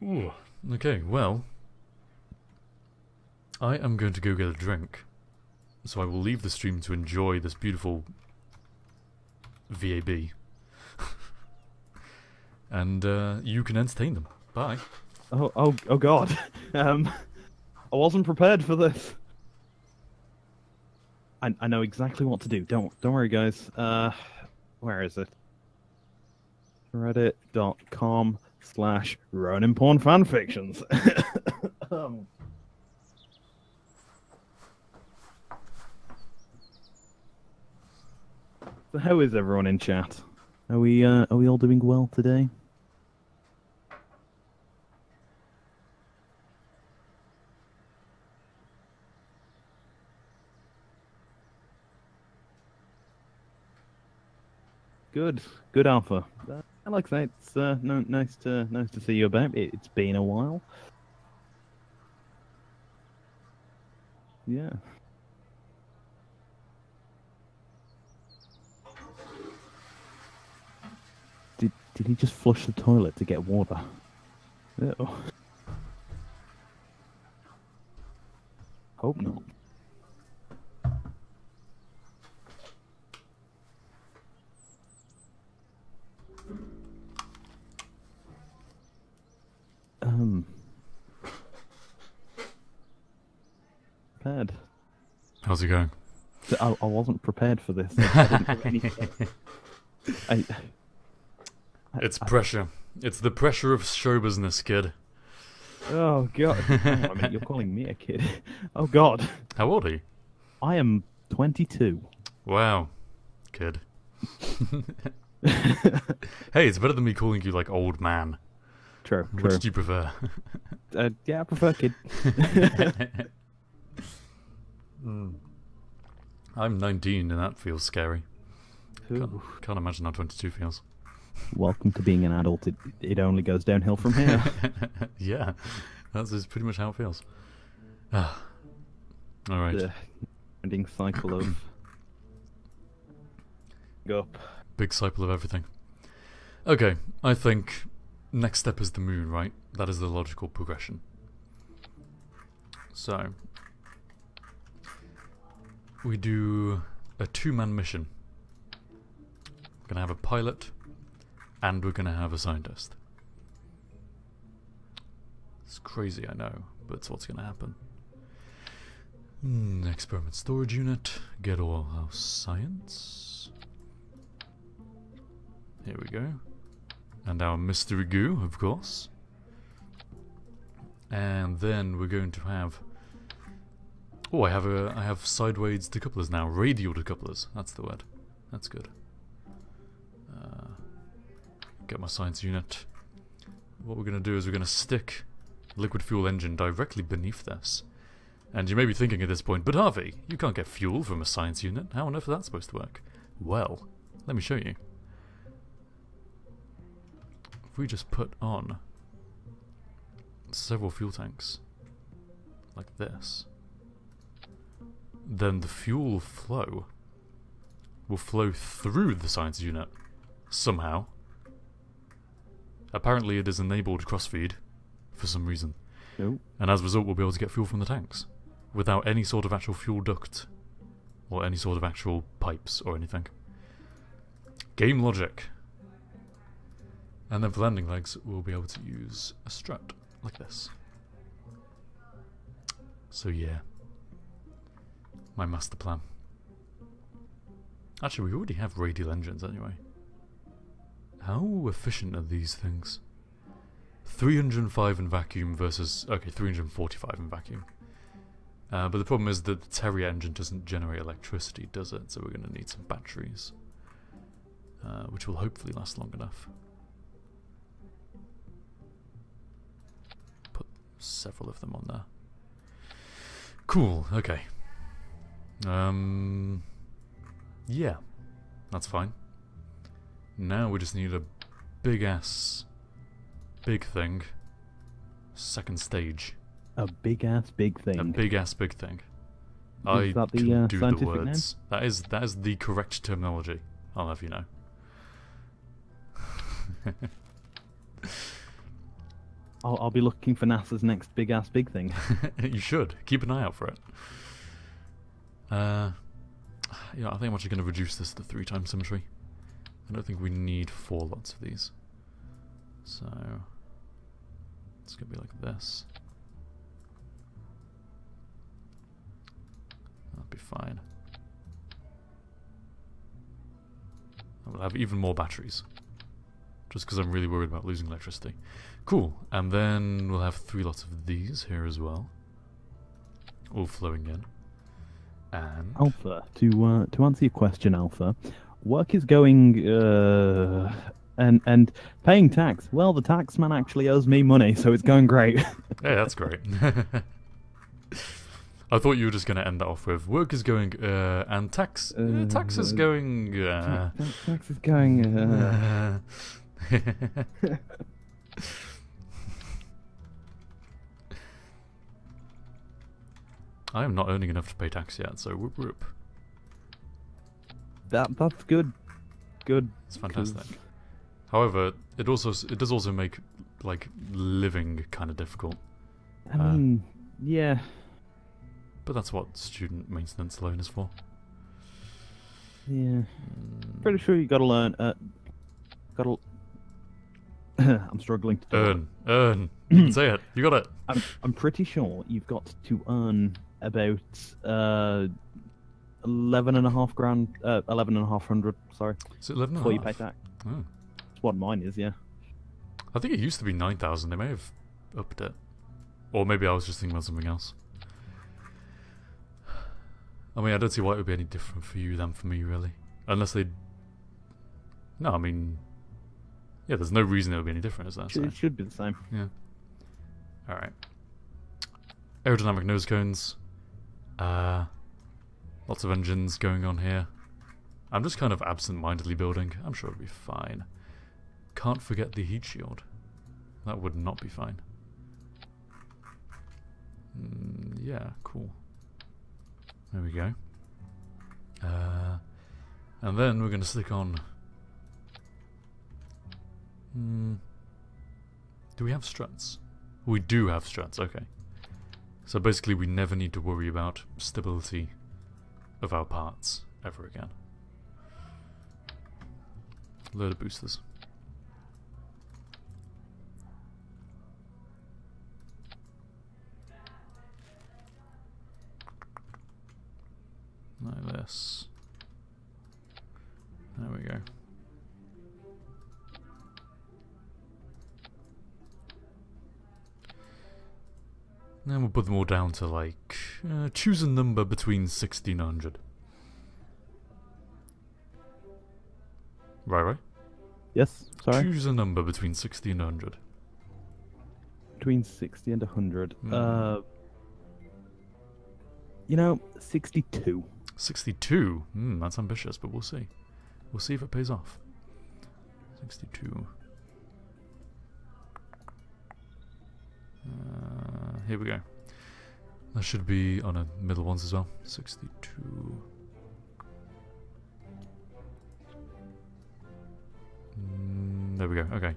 Ooh. Okay, well, I am going to go get a drink. So I will leave the stream to enjoy this beautiful VAB. And you can entertain them. Bye. Oh God. I wasn't prepared for this. I know exactly what to do. Don't worry, guys. Where is it? Reddit.com/RoningPornFanfictions. So how is everyone in chat? Are we all doing well today? Good Alpha. I like that. It's nice to see you about. It's been a while. Yeah. Did he just flush the toilet to get water? Ew. Hope not. Prepared. How's it going? I wasn't prepared for this. I didn't have anything. It's pressure. It's the pressure of show business, kid. Oh God! I mean, you're calling me a kid. Oh God! How old are you? I am 22. Wow, kid. Hey, it's better than me calling you like old man. True. Which do you prefer? Yeah, I prefer kid. I'm 19 and that feels scary. Can't imagine how 22 feels. Welcome to being an adult. It only goes downhill from here. Yeah, that's pretty much how it feels. All right. The ending cycle of go up. Big cycle of everything. Okay, I think next step is the moon, right? That is the logical progression. So we do a 2-man mission. We're gonna have a pilot, and we're gonna have a scientist. It's crazy, I know, but it's what's gonna happen. Experiment storage unit. Get all our science. Here we go. And our mystery goo, of course. And then we're going to have... Oh, I have sideways decouplers now. Radial decouplers. That's the word. That's good. Get my science unit. What we're going to do is we're going to stick liquid fuel engine directly beneath this. And you may be thinking at this point, but Harvey, you can't get fuel from a science unit. How on earth is that supposed to work? Well, let me show you. If we just put on several fuel tanks like this, then the fuel flow will flow through the science unit somehow. Apparently it is enabled crossfeed for some reason. Nope. And as a result we'll be able to get fuel from the tanks without any sort of actual fuel duct or any sort of actual pipes or anything. Game logic. And then for landing legs we'll be able to use a strut like this. So yeah, my master plan. Actually, we already have radial engines anyway. How efficient are these things? 305 in vacuum versus... Okay, 345 in vacuum. But the problem is that the Terrier engine doesn't generate electricity, does it? So we're going to need some batteries. Which will hopefully last long enough. Put several of them on there. Cool, okay. Yeah, that's fine. Now we just need a big thing. Second stage. A big thing. A big thing. Is that the can do the scientific words. That is the correct terminology. I'll have you know. I'll be looking for NASA's next big thing. You should keep an eye out for it. Yeah, I think I'm actually going to reduce this to 3 times symmetry. I don't think we need 4 lots of these. So it's going to be like this. That'll be fine. And we'll have even more batteries. Just because I'm really worried about losing electricity. Cool. And then we'll have 3 lots of these here as well. All flowing in. And Alpha, to answer your question, Alpha, work is going and paying tax. Well, the tax man actually owes me money, so it's going great. Hey, that's great. I thought you were just going to end that off with work is going and tax tax is going tax is going I am not earning enough to pay tax yet, so whoop whoop. That's good. Good. It's fantastic. However, it does also make like living kind of difficult. I mean, yeah. But that's what student maintenance loan is for. Yeah. Pretty sure you gotta learn. I'm struggling to earn. You can say it. You got it. I'm pretty sure you've got to earn about 11.5 grand, 11,500. Sorry. Is it 11.5? Before you pay tax. Oh. That's what mine is. Yeah. I think it used to be 9,000. They may have upped it, or maybe I was just thinking about something else. I mean, I don't see why it would be any different for you than for me, really. Unless they... No, I mean... Yeah, there's no reason it would be any different, is there? It should be the same. Yeah. Alright. Aerodynamic nose cones. Lots of engines going on here. I'm just kind of absent-mindedly building. I'm sure it'll be fine. Can't forget the heat shield. That would not be fine. Yeah, cool. There we go. And then we're going to stick on... Do we have struts? We do have struts, okay. So basically we never need to worry about stability of our parts ever again. Load of boosters. Like this. There we go. Then we'll put them all down to like, choose a number between 60 and 100. Right? Yes, sorry? Choose a number between 60 and 100. Between 60 and 100. You know, 62. 62? That's ambitious, but we'll see. We'll see if it pays off. 62. Here we go. That should be on a middle ones as well. 62. There we go. Okay.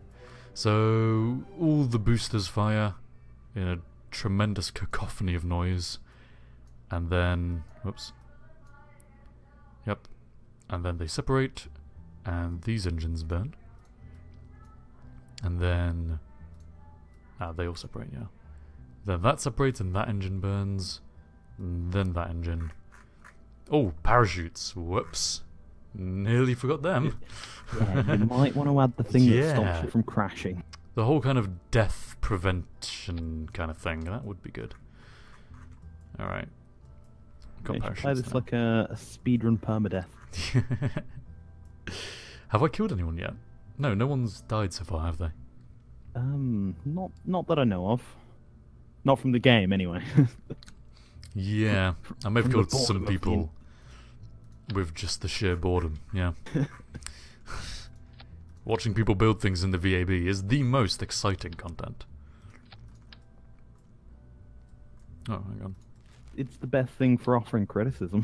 So all the boosters fire in a tremendous cacophony of noise, and then whoops. Yep. And then they separate, and these engines burn, and then they all separate. Yeah. Then that separates, and that engine burns. And then that engine. Oh, parachutes! Whoops. Nearly forgot them. Yeah, you might want to add the thing that stops it from crashing. The whole kind of death prevention kind of thing. That would be good. Alright. Got parachutes play this now. like a speedrun permadeath. Have I killed anyone yet? No, no one's died so far, have they? Not that I know of. Not from the game, anyway. Yeah, I may have From the killed some boredom of people with just the sheer boredom, yeah. Watching people build things in the VAB is the most exciting content. Oh, hang on. It's the best thing for offering criticism.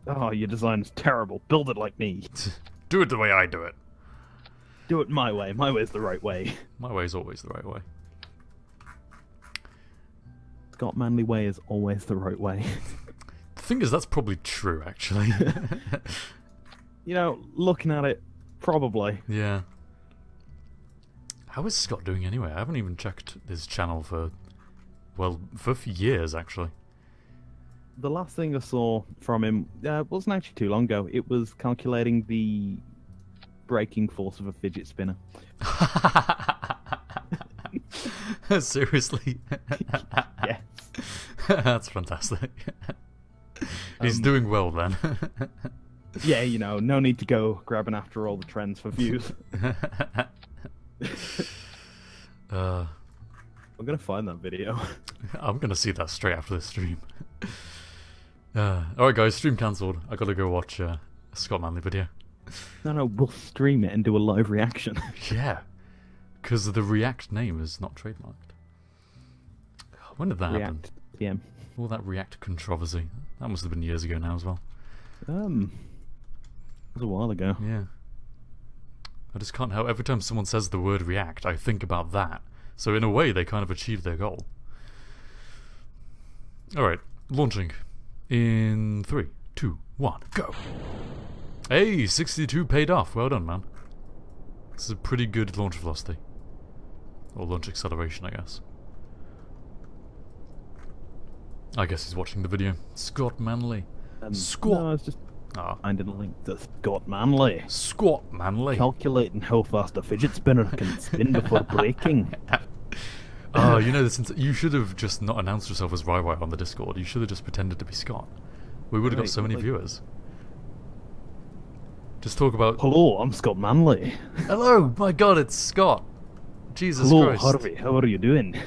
Oh, your design's terrible. Build it like me. Do it the way I do it. Do it my way. My way's the right way. My way is always the right way. Scott Manley way is always the right way. thing is, that's probably true, actually. You know, looking at it, probably. Yeah. How is Scott doing anyway? I haven't even checked his channel for, well, for years, actually. The last thing I saw from him wasn't actually too long ago. It was calculating the braking force of a fidget spinner. Seriously? Yes. That's fantastic. He's doing well then. Yeah, you know, no need to go grabbing after all the trends for views. I'm gonna find that video. I'm gonna see that straight after the stream. Alright guys, stream cancelled. I gotta go watch a Scott Manley video. No, we'll stream it and do a live reaction. Yeah, because the React name is not trademarked. When did that happen? Yeah. All that React controversy. That must have been years ago now as well. It was a while ago. Yeah. I just can't help, every time someone says the word React, I think about that. So in a way, they kind of achieved their goal. Alright, launching. In 3, 2, 1, go! Hey, 62 paid off. Well done, man. This is a pretty good launch velocity. Or launch acceleration, I guess. I guess he's watching the video. Scott Manley. Scott! No, I was just finding a link to Scott Manley. Scott Manley. Calculating how fast a fidget spinner can spin before braking. Oh, you know, you should have just not announced yourself as Rai on the Discord. You should have just pretended to be Scott. We would have got so many viewers. Just talk about... Hello, I'm Scott Manley. Hello, my god, it's Scott. Jesus Hello, Christ. Harvey, how are you doing?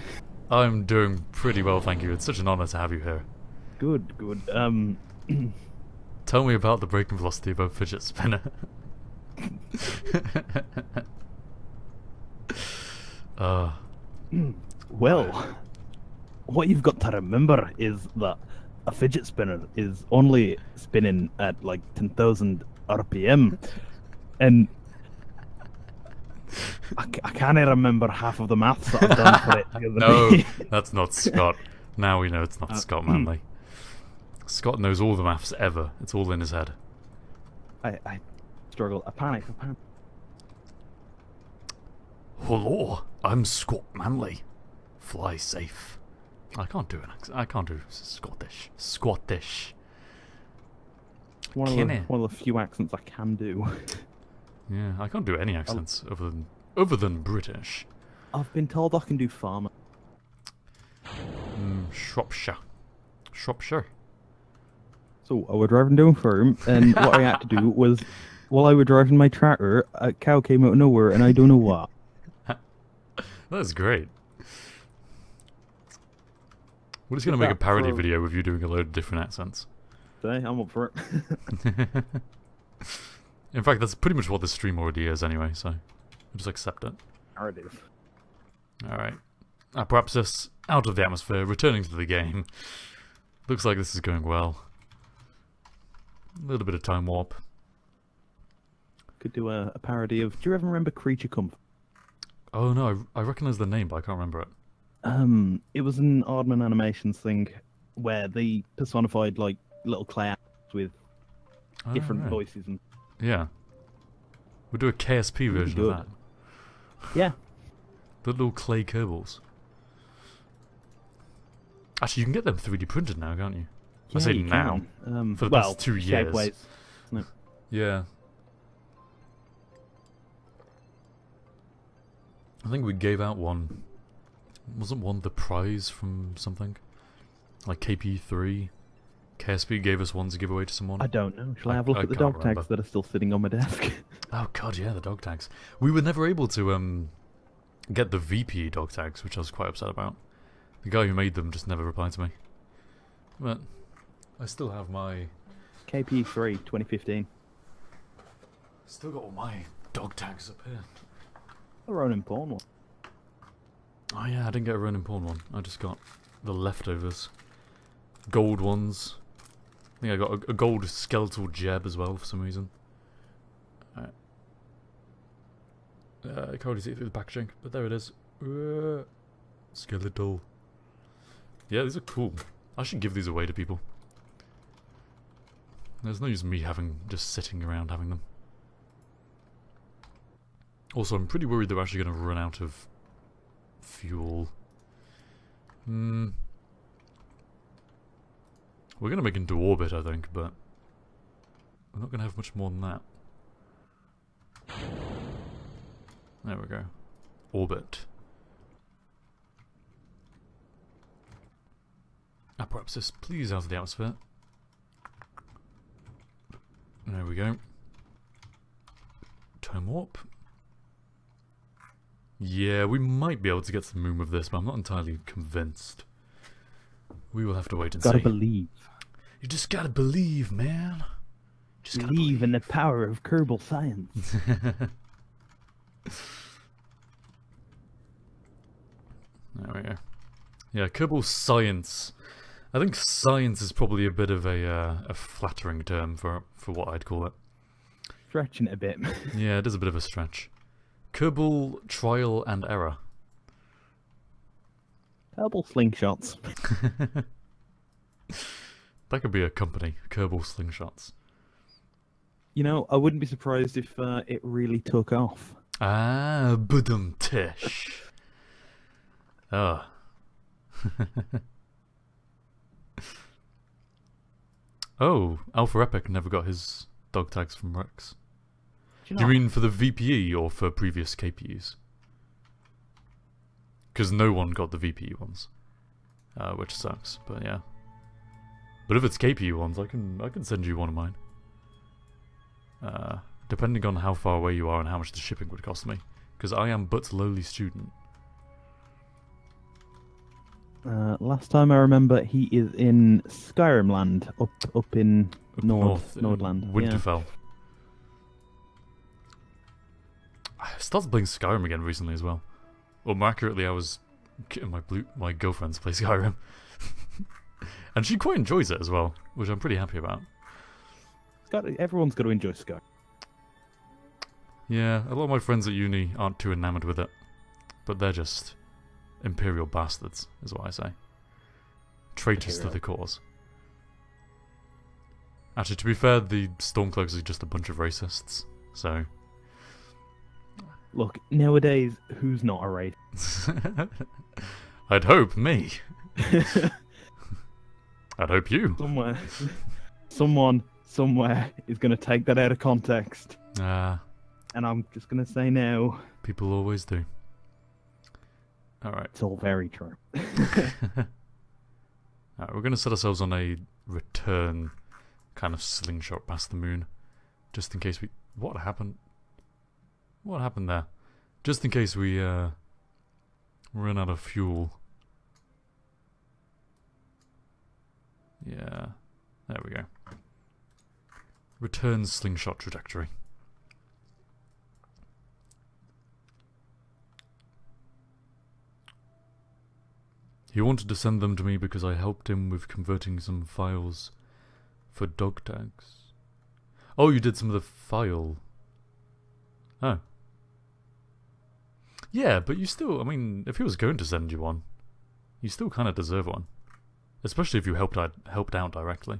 I'm doing pretty well, thank you. It's such an honour to have you here. Good. Tell me about the braking velocity of a fidget spinner. Well, what you've got to remember is that a fidget spinner is only spinning at like 10,000 RPM, and I can't remember half of the maths that I've done for it. No, that's not Scott. Now we know it's not Scott Manley. Scott knows all the maths ever. It's all in his head. I struggle. I panic. Hello, I'm Scott Manley. Fly safe. I can't do an accent. I can't do Scottish. One of the few accents I can do. Yeah, I can't do any accents other than British. I've been told I can do farmer. Shropshire. So I was driving down farm, and what I had to do was, while I was driving my tractor, a cow came out of nowhere, and I don't know what. That's great. We're just gonna make a parody video of you doing a load of different accents. I'm up for it. In fact, that's pretty much what this stream already is anyway, so we'll just accept it. Narrative. Alright. Apoapsis, out of the atmosphere, returning to the game. Looks like this is going well. A little bit of time warp. Could do a parody of... Do you ever remember Creature Comfort? Oh no, I recognise the name, but I can't remember it. It was an Aardman Animations thing where they personified like little clouds with different voices and... Yeah. We'll do a KSP version of that. Yeah. The little clay Kerbals. Actually, you can get them 3D printed now, can't you? Yeah, I say you now. Can. For the past 2 years. Shapeways. No. Yeah. I think we gave out one. Wasn't one the prize from something? Like KP3? KSP gave us one to give away to someone? I don't know. Shall I have a look at the dog tags that are still sitting on my desk? Oh god, yeah, the dog tags. We were never able to get the VP dog tags, which I was quite upset about. The guy who made them just never replied to me. But I still have my... KP3 2015. Still got all my dog tags up here. The Ronin Pawn one. Oh yeah, I didn't get a Ronin Pawn one. I just got the leftovers. Gold ones. I think I got a gold skeletal Jeb as well for some reason. Alright. I can't really see it through the packaging, but there it is. Skeletal. Yeah, these are cool. I should give these away to people. There's no use in me just sitting around having them. Also, I'm pretty worried they're actually going to run out of fuel. We're going to make it into orbit, I think, but we're not going to have much more than that. There we go. Orbit. Apparatus, please out of the atmosphere. There we go. Time warp. Yeah, we might be able to get to the moon with this, but I'm not entirely convinced. We will have to wait and see. Gotta believe. You just gotta believe, man. Just gotta Believe in the power of Kerbal science. There we go. Yeah, Kerbal science. I think science is probably a bit of a flattering term for what I'd call it. Stretching it a bit. Yeah, it is a bit of a stretch. Kerbal trial and error. Kerbal slingshots. That could be a company, Kerbal Slingshots. You know, I wouldn't be surprised if it really took off. Ah, budum tish. Ah. Oh, Alpha Epic never got his dog tags from Rex. Do you mean for the VPE or for previous KPUs? Because no one got the VPE ones, which sucks. But yeah. But if it's KPU ones, I can send you one of mine. Depending on how far away you are and how much the shipping would cost me, because I am but lowly student. Last time I remember, he is in Skyrim Land, up in Nordland. Winterfell. Yeah. I started playing Skyrim again recently as well. Or more accurately, I was getting my girlfriend's play Skyrim. And she quite enjoys it as well, which I'm pretty happy about. Everyone's got to enjoy Skyrim. Yeah, a lot of my friends at uni aren't too enamored with it. But they're just imperial bastards, is what I say. Traitors to the cause. Actually, to be fair, the Stormcloaks are just a bunch of racists, so... Look, nowadays, who's not a racist? I'd hope me. I'd hope you. Someone, somewhere is going to take that out of context. And I'm just going to say no. People always do. Alright. It's all very true. Alright, we're going to set ourselves on a return kind of slingshot past the moon. Just in case we... What happened? What happened there? Just in case we run out of fuel. Yeah. There we go. Return slingshot trajectory. He wanted to send them to me because I helped him with converting some files for dog tags. Oh, you did some of the file. Oh. Yeah, but you still, I mean, if he was going to send you one, you still kind of deserve one. Especially if you helped out directly.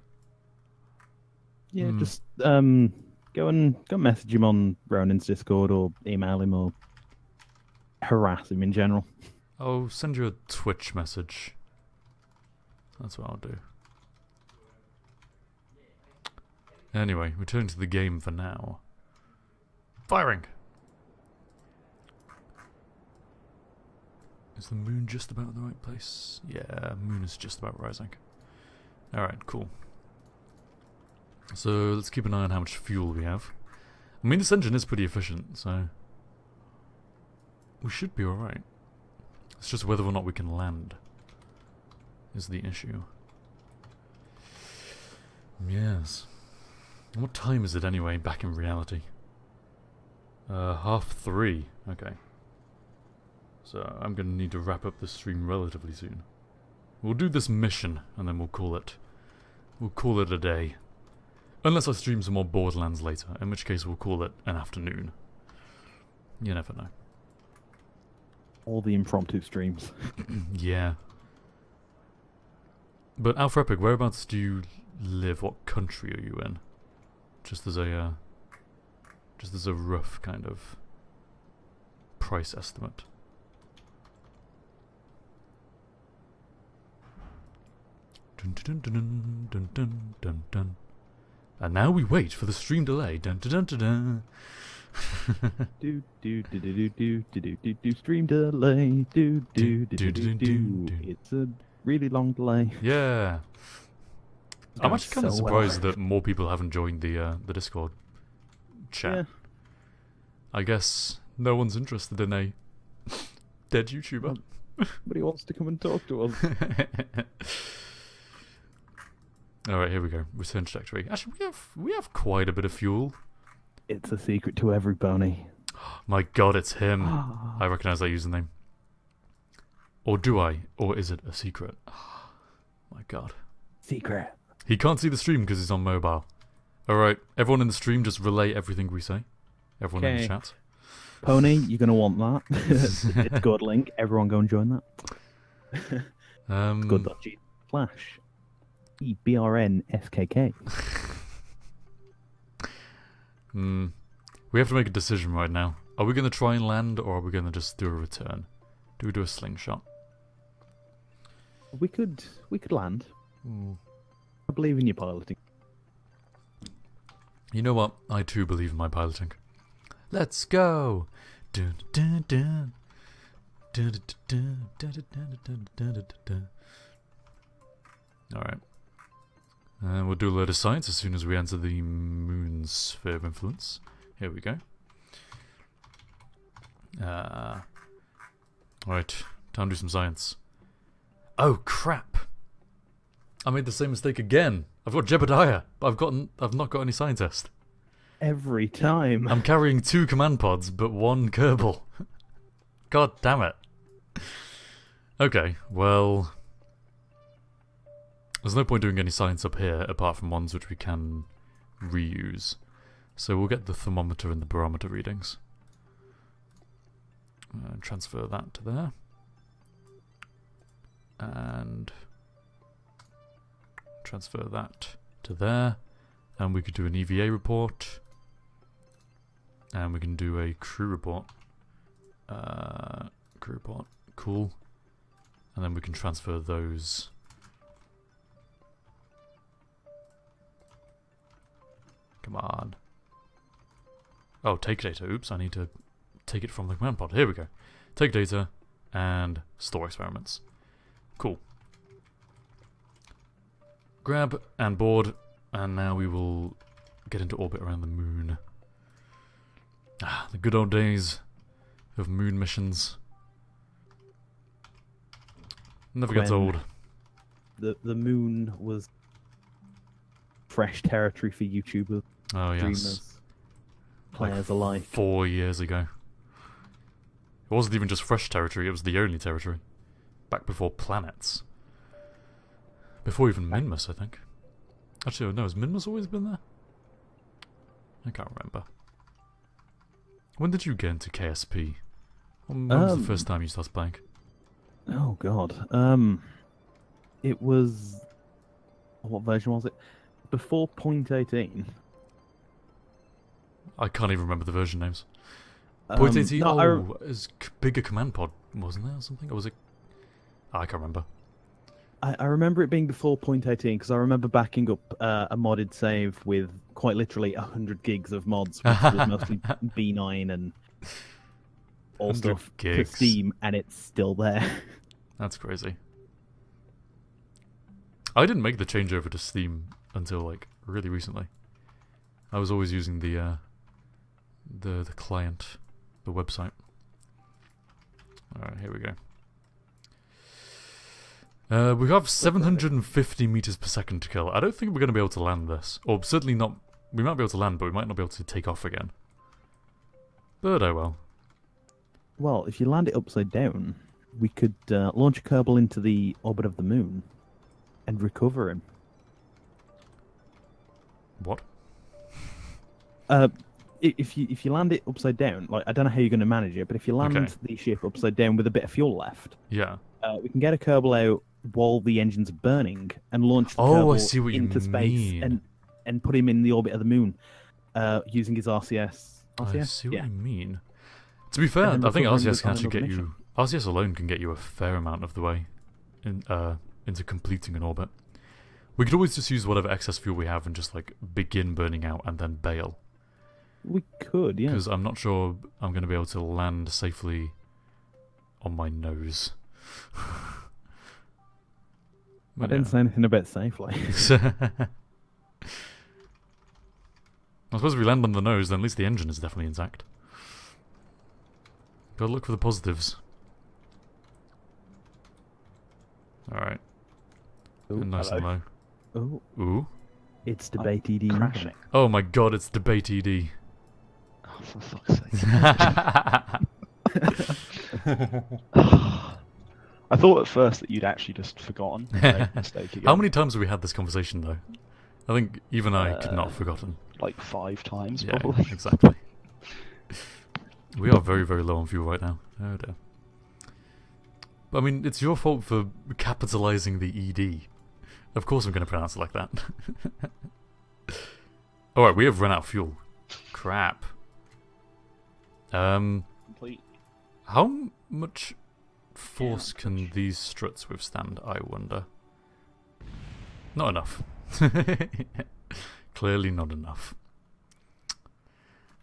Yeah, just go and message him on Ronin's Discord or email him or harass him in general. I'll send you a Twitch message. That's what I'll do. Anyway, returning to the game for now. Firing! Is the moon just about in the right place? Yeah, moon is just about rising. Alright, cool. So, let's keep an eye on how much fuel we have. I mean, this engine is pretty efficient, so... we should be alright. It's just whether or not we can land is the issue. Yes. What time is it anyway, back in reality? 3:30. Okay. So I'm going to need to wrap up the stream relatively soon. We'll do this mission, and then we'll call it a day. Unless I stream some more Borderlands later, in which case we'll call it an afternoon. You never know. All the impromptu streams. Yeah. But Alpha Epic, whereabouts do you live? What country are you in? just as a rough kind of price estimate. Dun, dun, dun, dun, dun, dun, dun, dun. And now we wait for the stream delay. Dun, dun, dun, dun, dun. Stream delay. It's a really long delay. Yeah. I'm actually kind of so surprised that more people haven't joined the Discord chat. Yeah. I guess no one's interested in a dead YouTuber. Nobody wants to come and talk to us. Alright, here we go. Return trajectory. Actually, we have quite a bit of fuel. It's a secret to every pony. My god, it's him. I recognise that username. Or do I? Or is it a secret? My god. Secret. He can't see the stream because he's on mobile. Alright, everyone in the stream, just relay everything we say. Everyone in the chat. Pony, you're going to want that. It's good link. Everyone go and join that. Good.g/EBRNSKK. We have to make a decision right now. Are we going to try and land, or are we going to just do a return? Do we do a slingshot? We could land. I believe in your piloting. You know what? I too believe in my piloting. Let's go! Dun, dun, dun. Dun, dun, dun, dun, dun, dun, dun, dun, dun. Alright. And we'll do a load of science as soon as we enter the moon's sphere of influence. Here we go. Alright, time to do some science. Oh crap! I made the same mistake again. I've got Jebediah, but I've not got any scientist. Every time. I'm carrying 2 command pods, but 1 Kerbal. God damn it. Okay, well, there's no point doing any science up here, apart from ones which we can reuse. So we'll get the thermometer and the barometer readings. Transfer that to there. And transfer that to there. And we could do an EVA report. And we can do a crew report. Crew report. Cool. And then we can transfer those. Come on. Oh, take data. Oops, I need to take it from the command pod. Here we go. Take data and store experiments. Cool. Grab and board, and now we will get into orbit around the moon. Ah, the good old days of moon missions. Never gets old. The moon was fresh territory for YouTubers, Oh yes. streamers, players alike. 4 years ago. It wasn't even just fresh territory, it was the only territory. Back before planets. Before even Minmus, I think. Actually, no, has Minmus always been there? I can't remember. When did you get into KSP? When was the first time you started playing? Oh god. It was... What version was it? Before 0.18. I can't even remember the version names. 0.18? No, it was bigger command pod, wasn't there, or something? Or was it... Oh, I can't remember. I remember it being before 0.18 because I remember backing up a modded save with quite literally 100 gigs of mods, which was mostly B9 and all stuff gigs. to Steam, and it's still there. That's crazy. I didn't make the changeover to Steam until like really recently. I was always using the client, the website. Alright, here we go. We have 750 meters per second to kill. I don't think we're going to be able to land this. Or certainly not... We might be able to land, but we might not be able to take off again. But oh well. Well, if you land it upside down, we could launch a Kerbal into the orbit of the moon and recover him. What? If you land it upside down, like I don't know how you're going to manage it, but if you land the ship upside down with a bit of fuel left, yeah, we can get a Kerbal out while the engines are burning and launch the I Kerbal see what you into space mean. and and put him in the orbit of the moon using his RCS. I see what you mean. To be fair, And I then think recovering RCS with can actually another get mission. you... RCS alone can get you a fair amount of the way into completing an orbit. We could always just use whatever excess fuel we have and just, like, begin burning out and then bail. We could, yeah. Because I'm not sure I'm going to be able to land safely on my nose. I didn't say anything about safely. I suppose if we land on the nose, then at least the engine is definitely intact. Gotta look for the positives. Alright. Nice and low. Oh, Ooh. it's debate ED. Crashing. Oh my god, it's debate ED. Oh, for fuck's sake. I thought at first that you'd actually just forgotten and made a mistake again. How many times have we had this conversation though? I think even I could not have forgotten. Like 5 times, Yeah, probably. exactly. We are very, very low on fuel right now. Oh dear. But I mean, it's your fault for capitalizing the ED. Of course I'm going to pronounce it like that. Alright, we have run out of fuel. Crap. Complete. How much force can these struts withstand, I wonder? Not enough. Clearly not enough.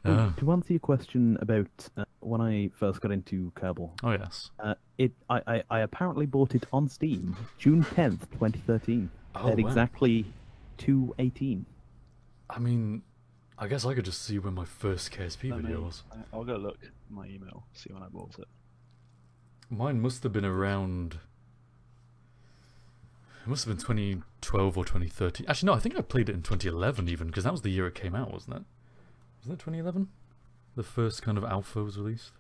To answer your question about when I first got into Kerbal, Oh yes. I apparently bought it on Steam June 10th, 2013, Oh, at wow. exactly 2:18. I mean, I guess I could just see when my first KSP video was. I'll go look in my email, see when I bought it. Mine must have been around... It must have been 2012 or 2013. Actually, no, I think I played it in 2011 even, because that was the year it came out, wasn't it? Wasn't it 2011? The first kind of alpha was released?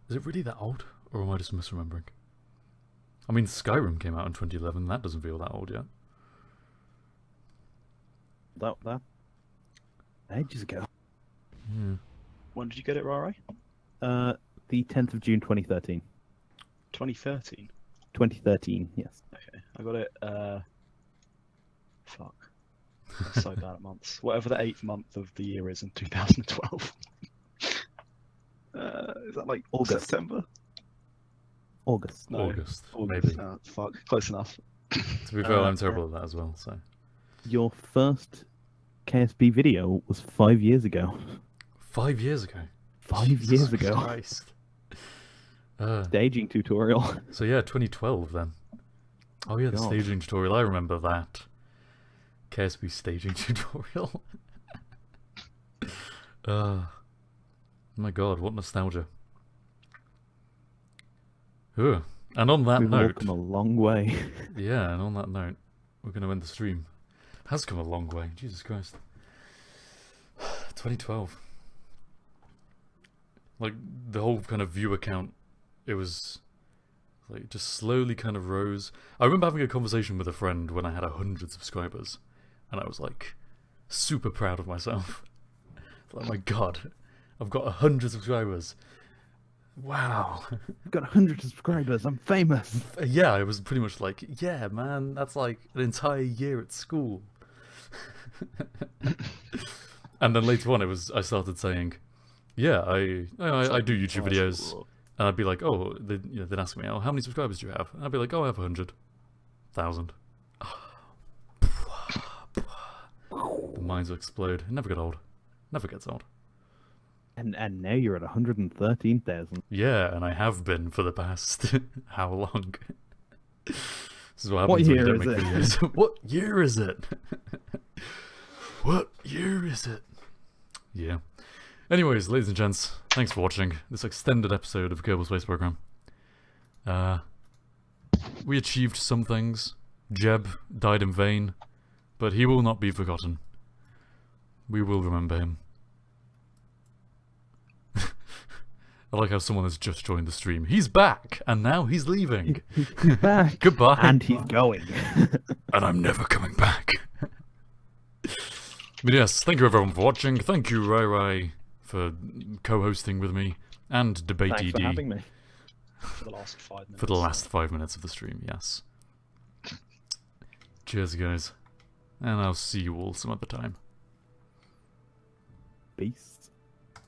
Is it really that old? Or am I just misremembering? I mean, Skyrim came out in 2011, that doesn't feel that old yet. That ages ago. Yeah. When did you get it, Rari? The 10th of June, 2013. 2013. 2013, yes. Okay, I got it. Fuck. I'm so bad at months. Whatever the 8th month of the year is in 2012. Is that like August. September? August. No, August, August. maybe. Fuck, close enough. To be fair, I'm terrible at that as well, so... Your first KSP video was 5 years ago. 5 years ago? 5 Jesus years ago. Christ. Staging tutorial. So yeah, 2012 then. Oh yeah, the God. staging tutorial. I remember that. KSP staging tutorial. My god, what nostalgia. Ugh. And on that We've all note, come a long way. yeah, and on that note, we're going to end the stream. Has come a long way, Jesus Christ. 2012. Like, the whole kind of viewer count, it was, like, just slowly kind of rose. I remember having a conversation with a friend when I had 100 subscribers, and I was, like, super proud of myself. Like, my god, I've got 100 subscribers. Wow. I've got 100 subscribers. I'm famous. Yeah, I was pretty much like, yeah, man, that's like an entire year at school. And then later on, I started saying, yeah, I do YouTube videos, and I'd be like, oh, they'd ask me, oh, how many subscribers do you have? And I'd be like, oh, I have 100,000. The minds will explode. It never get old. Never gets old. And now you're at 113,000. Yeah, and I have been for the past how long? This is what What happens when you year don't is make it? videos. What year is it? What year is it? Yeah. Anyways, ladies and gents, thanks for watching this extended episode of Kerbal Space Program. We achieved some things. Jeb died in vain, but he will not be forgotten. We will remember him. I like how someone has just joined the stream. He's back, and now he's leaving. He's back. Goodbye. And he's going. And I'm never coming back. But yes, thank you everyone for watching. Thank you, Rai Rai, for co-hosting with me, and Debate Thanks ED for having me. For the last 5 minutes. for the last 5 minutes of the stream, yes. Cheers, guys. and I'll see you all some other time. Peace.